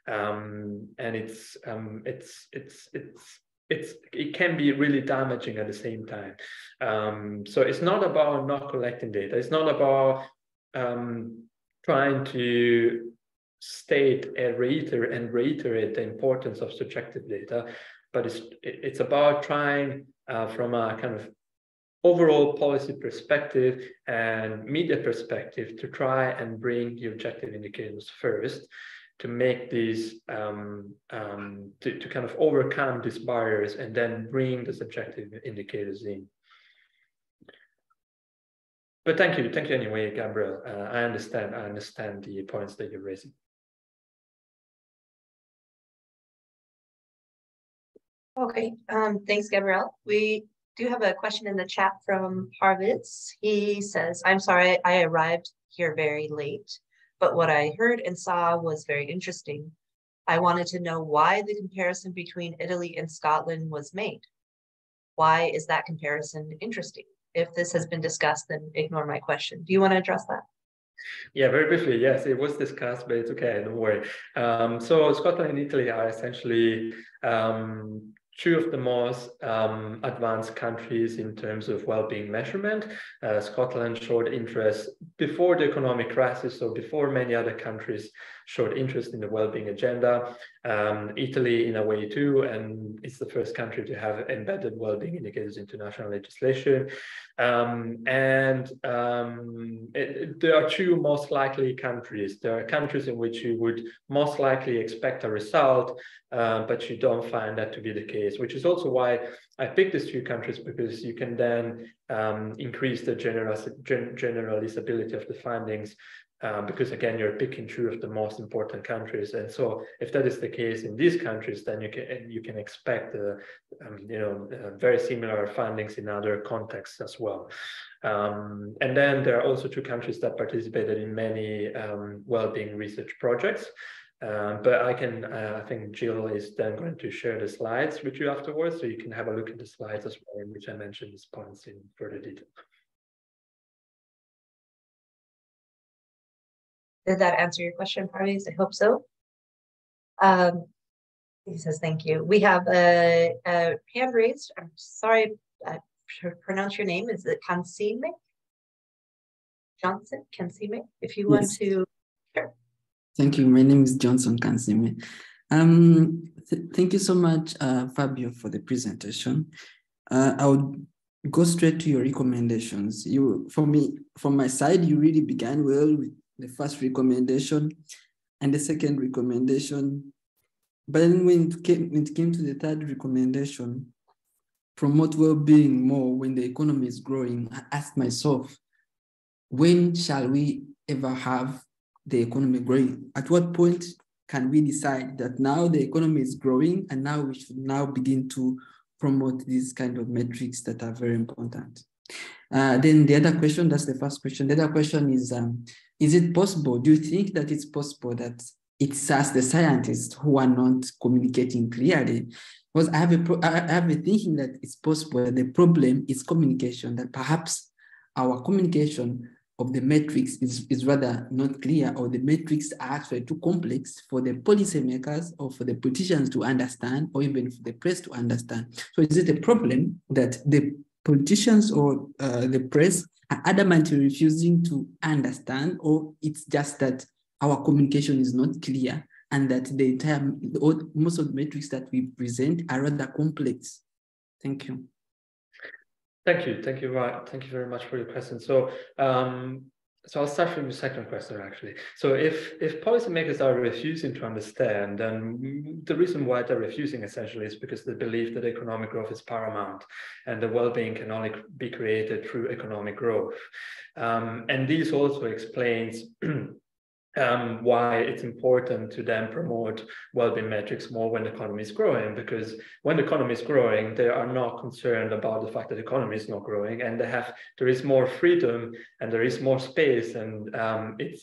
And it can be really damaging at the same time. So it's not about not collecting data. It's not about trying to state and reiterate the importance of subjective data, but it's about trying from a kind of overall policy perspective and media perspective to try and bring the objective indicators first, to make these to kind of overcome these barriers and then bring the subjective indicators in. But thank you anyway, Gabriel. I understand the points that you're raising. Okay, thanks, Gabriel. We do have a question in the chat from Harvitz. He says, I'm sorry, I arrived here very late, but what I heard and saw was very interesting. I wanted to know why the comparison between Italy and Scotland was made. Why is that comparison interesting? If this has been discussed, then ignore my question. Do you want to address that? Yeah, very briefly, yes, it was discussed, but it's okay, don't worry. So Scotland and Italy are essentially two of the most advanced countries in terms of well-being measurement. Scotland showed interest before the economic crisis, so before many other countries showed interest in the well-being agenda. Italy in a way too, and it's the first country to have embedded well-being indicators into national legislation. There are two most likely countries. There are countries in which you would most likely expect a result, but you don't find that to be the case, which is also why I picked these two countries, because you can then increase the generalizability of the findings, because again, you're picking two of the most important countries. And so if that is the case in these countries, then you can expect very similar findings in other contexts as well. And then there are also two countries that participated in many well-being research projects. But I think Jill is then going to share the slides with you afterwards, so you can have a look at the slides as well, in which I mentioned these points in further detail. Did that answer your question, Parviz? I hope so. He says, thank you. We have a hand raised. I'm sorry to pronounce your name. Is it Kansime? Johnson, Kansime, if you want to. Sure. Thank you. My name is Johnson Kansime. Thank you so much, Fabio, for the presentation. I would go straight to your recommendations. From my side, you really began well with the first recommendation and the second recommendation. But then when it came to the third recommendation, promote well-being more when the economy is growing, I asked myself, when shall we ever have the economy growing? At what point can we decide that now the economy is growing and now we should now begin to promote these kind of metrics that are very important? Then the other question, that's the first question. The other question is it possible? Do you think that it's possible that it's us, the scientists, who are not communicating clearly? Because I have a thinking that it's possible that the problem is communication, that perhaps our communication of the metrics is rather not clear, or the metrics are actually too complex for the policymakers or for the politicians to understand, or even for the press to understand. So is it a problem that the politicians or the press are adamantly refusing to understand, or it's just that our communication is not clear and that most of the metrics that we present are rather complex? Thank you. Thank you very much for your question. So I'll start from the second question, actually. So if policymakers are refusing to understand, then the reason why they're refusing essentially is because they believe that economic growth is paramount and the well-being can only be created through economic growth. And this also explains why it's important to then promote well-being metrics more when the economy is growing, because when the economy is growing, they are not concerned about the fact that the economy is not growing, and there is more freedom and there is more space, and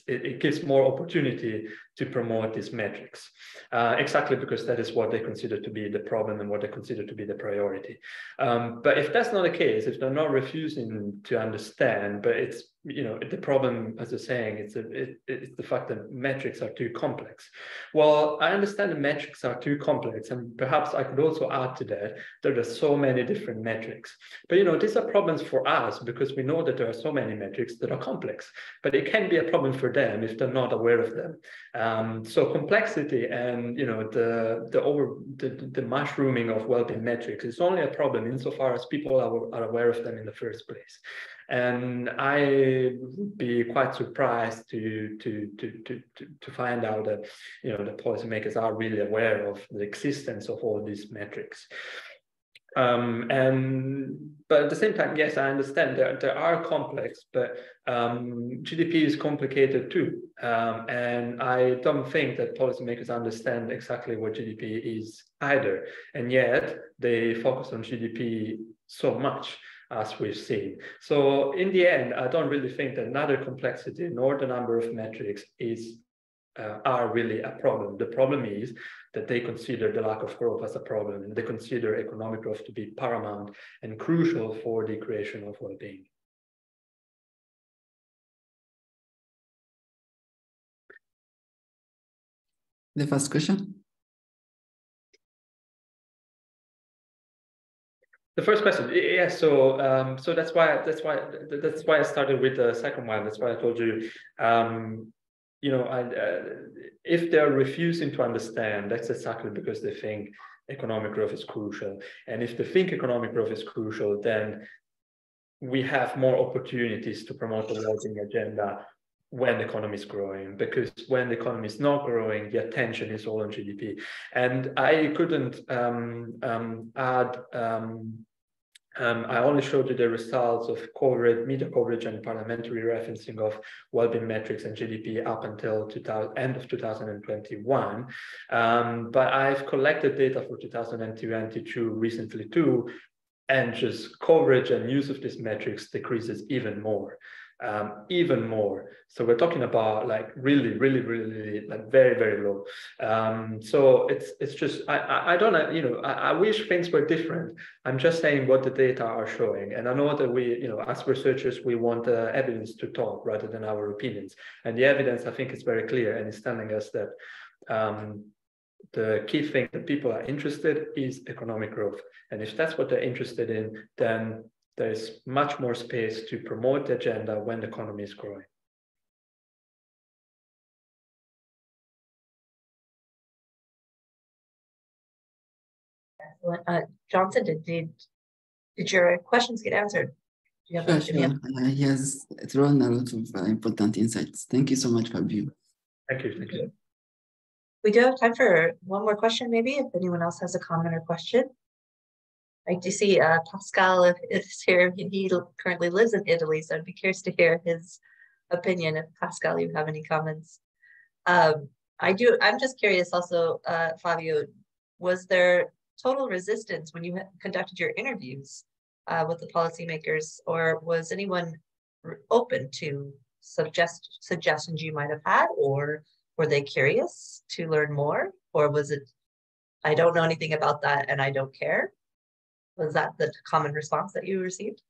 it gives more opportunity to promote these metrics, exactly because that is what they consider to be the problem and what they consider to be the priority. But if that's not the case, if they're not refusing to understand, but it's, you know, the problem, as you're saying, it's the fact that metrics are too complex. Well, I understand the metrics are too complex, and perhaps I could also add to that there are so many different metrics. But, you know, these are problems for us because we know that there are so many metrics that are complex, but it can be a problem for them if they're not aware of them. So complexity and, you know, the mushrooming of well-being metrics is only a problem insofar as people are aware of them in the first place. And I would be quite surprised to find out that, you know, the policymakers are really aware of the existence of all these metrics. But at the same time, yes, I understand there are complex, but GDP is complicated too. And I don't think that policymakers understand exactly what GDP is either. And yet they focus on GDP so much, as we've seen. So in the end, I don't really think that neither complexity nor the number of metrics are really a problem. The problem is that they consider the lack of growth as a problem, and they consider economic growth to be paramount and crucial for the creation of well-being. The first question? The first question, yeah. So that's why I started with the second one. That's why I told you, you know, if they're refusing to understand, that's exactly because they think economic growth is crucial. And if they think economic growth is crucial, then we have more opportunities to promote the well-being agenda when the economy is growing, because when the economy is not growing, the attention is all on GDP. And I couldn't add, I only showed you the results of coverage, media coverage and parliamentary referencing of well-being metrics and GDP up until end of 2021. But I've collected data for 2022 recently too, and just coverage and use of these metrics decreases even more. So we're talking about like really like very, very low. So it's just, I don't, you know, I wish things were different. I'm just saying what the data are showing. And I know that we, you know, as researchers, we want evidence to talk rather than our opinions. And the evidence, I think, is very clear, and it's telling us that the key thing that people are interested in is economic growth. And if that's what they're interested in, then there's much more space to promote the agenda when the economy is growing. Johnson, did your questions get answered? Do you have Sure. He has thrown a lot of important insights. Thank you so much, Fabio. Thank you. Thank you. We do have time for one more question, maybe, if anyone else has a comment or question. I do see Pascal is here. He currently lives in Italy, so I'd be curious to hear his opinion. If Pascal, you have any comments? I'm just curious also, Fabio, was there total resistance when you conducted your interviews with the policymakers, or was anyone open to suggestions you might have had, or were they curious to learn more, or was it, I don't know anything about that and I don't care? Was that the common response that you received?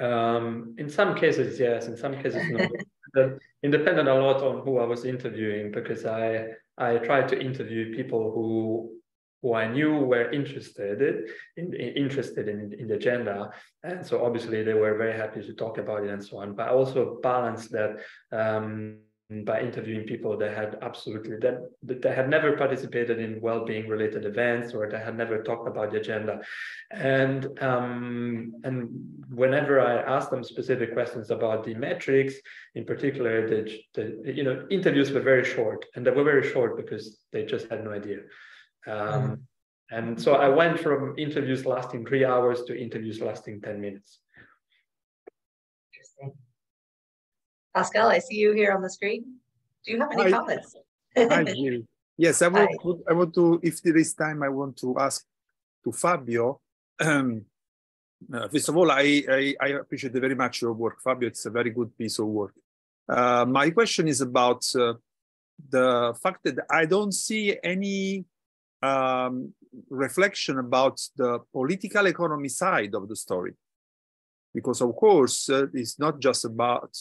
In some cases, yes. In some cases, no. It depended a lot on who I was interviewing, because I tried to interview people who I knew were interested in the agenda, and so obviously they were very happy to talk about it and so on. But I also balanced that by interviewing people that had that had never participated in well-being related events, or that had never talked about the agenda. And whenever I asked them specific questions about the metrics, in particular, the interviews were very short, and they were very short because they just had no idea. And so I went from interviews lasting 3 hours to interviews lasting 10 minutes. Interesting. Pascal, I see you here on the screen. Do you have any comments? Hi, Jill. Yes, I want to, if there is time, I want to ask to Fabio. First of all, I appreciate very much your work, Fabio. It's a very good piece of work. My question is about the fact that I don't see any reflection about the political economy side of the story. Because of course, it's not just about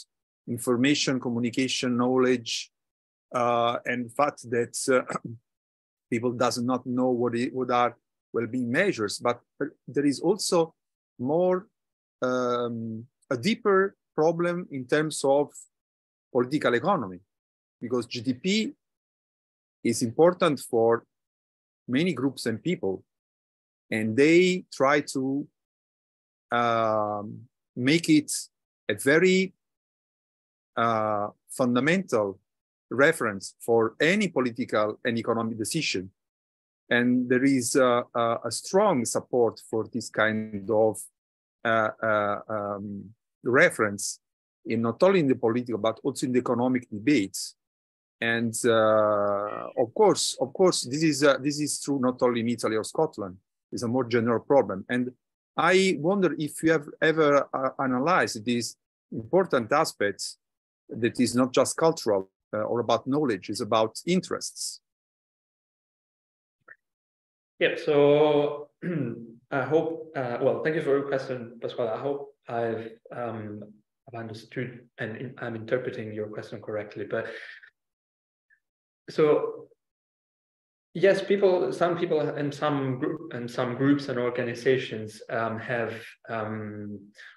information, communication, knowledge, and the fact that people does not know what are well-being measures, but there is also more a deeper problem in terms of political economy, because GDP is important for many groups and people, and they try to make it a very fundamental reference for any political and economic decision. And there is a strong support for this kind of reference in not only in the political, but also in the economic debates. And of course, this is true not only in Italy or Scotland. It's a more general problem. And I wonder if you have ever analyzed these important aspects that is not just cultural or about knowledge, it's about interests. Yeah, so I hope, well, thank you for your question, Pasquale. I hope I've understood and I'm interpreting your question correctly. But so, yes, some people and some groups and organizations have,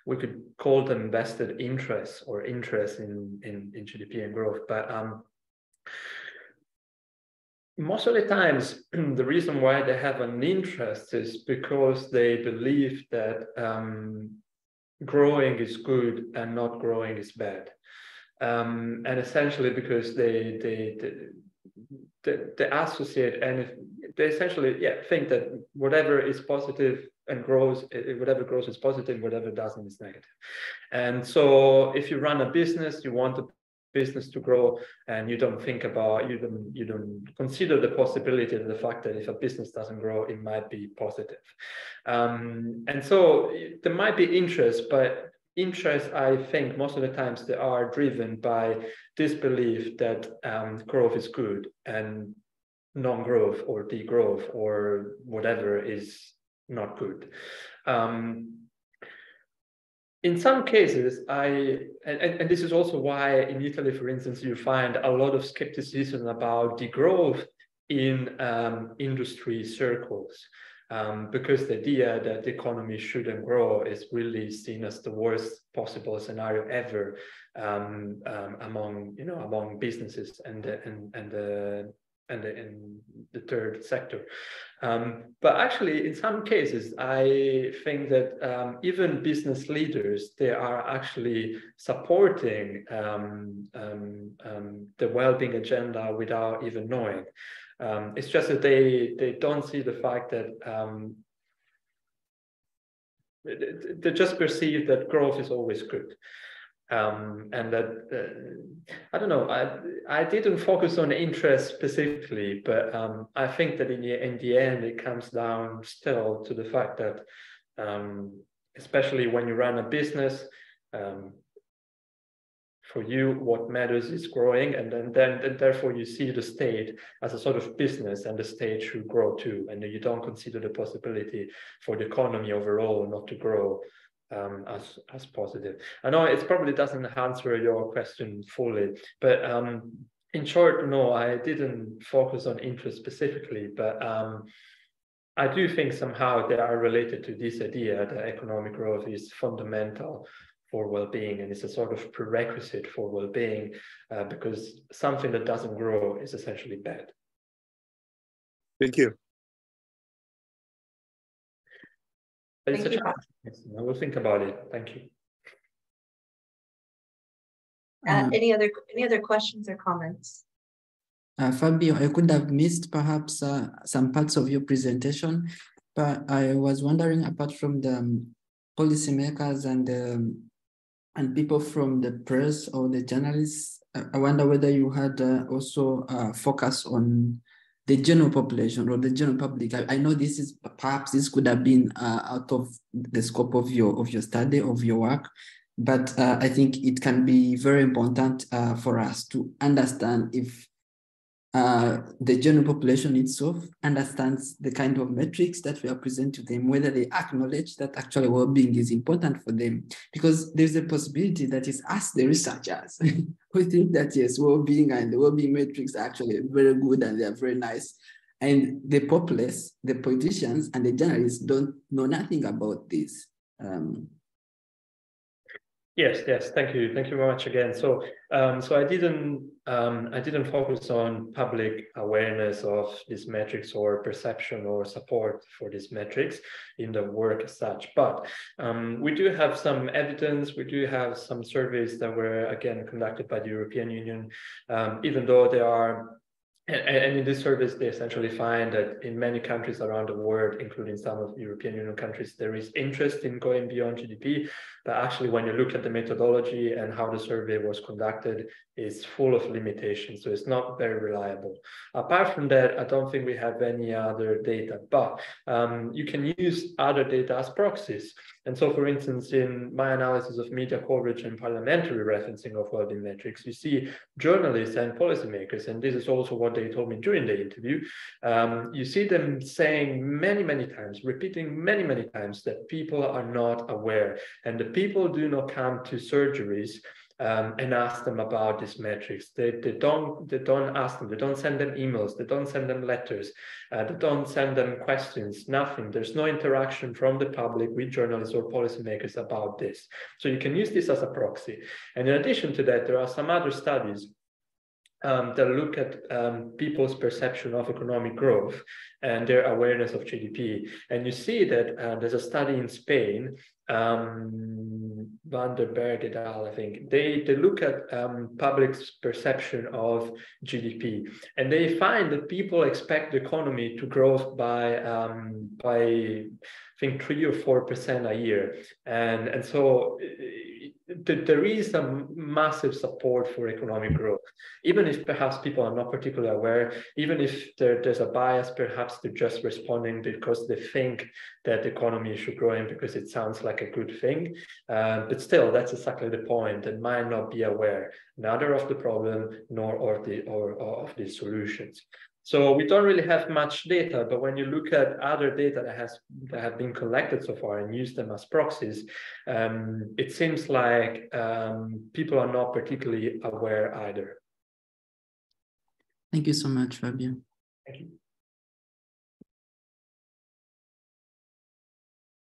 we could call them vested interests or interest in GDP and growth, but most of the times, the reason why they have an interest is because they believe that growing is good and not growing is bad, and essentially because they associate and they essentially think that whatever is positive and grows, whatever grows is positive, whatever doesn't is negative. And so, if you run a business, you want the business to grow, and you don't think about, you don't consider the possibility of the fact that if a business doesn't grow, it might be positive. And so there might be interest, but interest, I think most of the times they are driven by this belief that growth is good and non-growth or degrowth or whatever is not good. In some cases, and this is also why in Italy, for instance, you find a lot of skepticism about degrowth in industry circles, because the idea that the economy shouldn't grow is really seen as the worst possible scenario ever among businesses and the third sector. But actually, in some cases, I think that even business leaders, they are actually supporting the well-being agenda without even knowing. It's just that they don't see the fact that they just perceive that growth is always good. And that I don't know, I didn't focus on interest specifically, but I think that in the end it comes down still to the fact that especially when you run a business, for you what matters is growing, and then therefore you see the state as a sort of business, and the state should grow too, and you don't consider the possibility for the economy overall not to grow as positive. I know it probably doesn't answer your question fully, but in short, no, I didn't focus on interest specifically, but I do think somehow they are related to this idea that economic growth is fundamental for well-being, and it's a sort of prerequisite for well-being, because something that doesn't grow is essentially bad. Thank you. It's a challenge. I will think about it. Thank you. Any other questions or comments? Fabio, I could have missed perhaps some parts of your presentation, but I was wondering, apart from the policymakers and people from the press or the journalists, I wonder whether you had also focus on the general population or the general public. I know this is perhaps this could have been out of the scope of your study, of your work, but I think it can be very important for us to understand if the general population itself understands the kind of metrics that we are presenting to them, whether they acknowledge that actually well-being is important for them, because there's a possibility that it's us, the researchers, who think that yes, well-being and the well-being metrics are actually very good and they're very nice. And the populace, the politicians and the journalists don't know nothing about this. Yes, thank you very much again. So, I didn't focus on public awareness of these metrics or perception or support for these metrics in the work as such. But we do have some evidence. We do have some surveys that were again conducted by the European Union, even though they are. And in this surveys, they essentially find that in many countries around the world, including some of the European Union countries, there is interest in going beyond GDP. But actually, when you look at the methodology and how the survey was conducted, it's full of limitations. So it's not very reliable. Apart from that, I don't think we have any other data, but you can use other data as proxies. And so, for instance, in my analysis of media coverage and parliamentary referencing of well-being metrics, you see journalists and policymakers, and this is also what they told me during the interview, you see them saying many times, repeating many times that people are not aware, and the people do not come to surgeries and ask them about these metrics. They don't ask them, they don't send them emails, they don't send them letters, they don't send them questions, nothing. There's no interaction from the public with journalists or policymakers about this. So you can use this as a proxy. And in addition to that, there are some other studies that look at people's perception of economic growth and their awareness of GDP. And you see that there's a study in Spain, Van der Berg et al., I think. They look at public's perception of GDP, and they find that people expect the economy to grow by I think 3 or 4% a year. And so there is a massive support for economic growth, even if perhaps people are not particularly aware, even if there's a bias, perhaps they're just responding because they think that the economy should grow in because it sounds like a good thing. But still, that's exactly the point, and might not be aware neither of the problem nor of the solutions. So we don't really have much data, but when you look at other data that have been collected so far and use them as proxies, it seems like people are not particularly aware either. Thank you so much, Fabio. Thank you.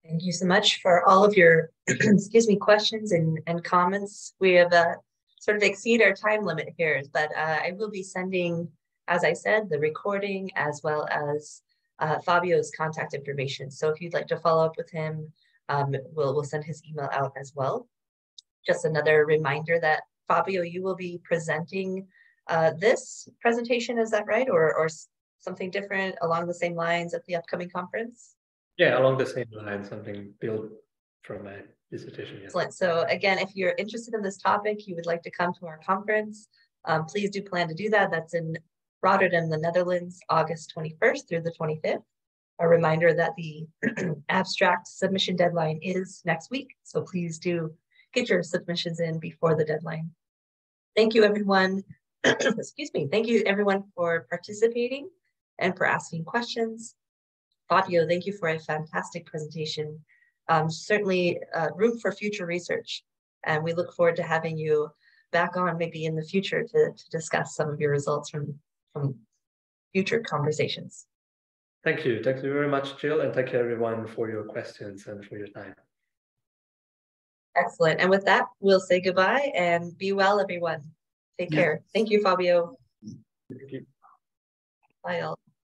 Thank you so much for all of your questions and comments. We have sort of exceed our time limit here, but I will be sending, as I said, the recording as well as Fabio's contact information. So if you'd like to follow up with him, we'll send his email out as well. Just another reminder that Fabio, you will be presenting this presentation, is that right? Or something different along the same lines at the upcoming conference? Yeah, along the same lines, something built from my dissertation. Yeah. Excellent. So again, if you're interested in this topic, you would like to come to our conference, please do plan to do that. That's in Rotterdam, the Netherlands, August 21st through the 25th. A reminder that the abstract submission deadline is next week. So please do get your submissions in before the deadline. Thank you, everyone. Excuse me. Thank you, everyone, for participating and for asking questions. Fabio, thank you for a fantastic presentation. Certainly room for future research. And we look forward to having you back on maybe in the future to discuss some of your results from future conversations. Thank you. Thank you very much, Jill, and thank you everyone for your questions and for your time. Excellent. And with that, we'll say goodbye and be well, everyone. Take care. Thank you, Fabio. Thank you. Bye all.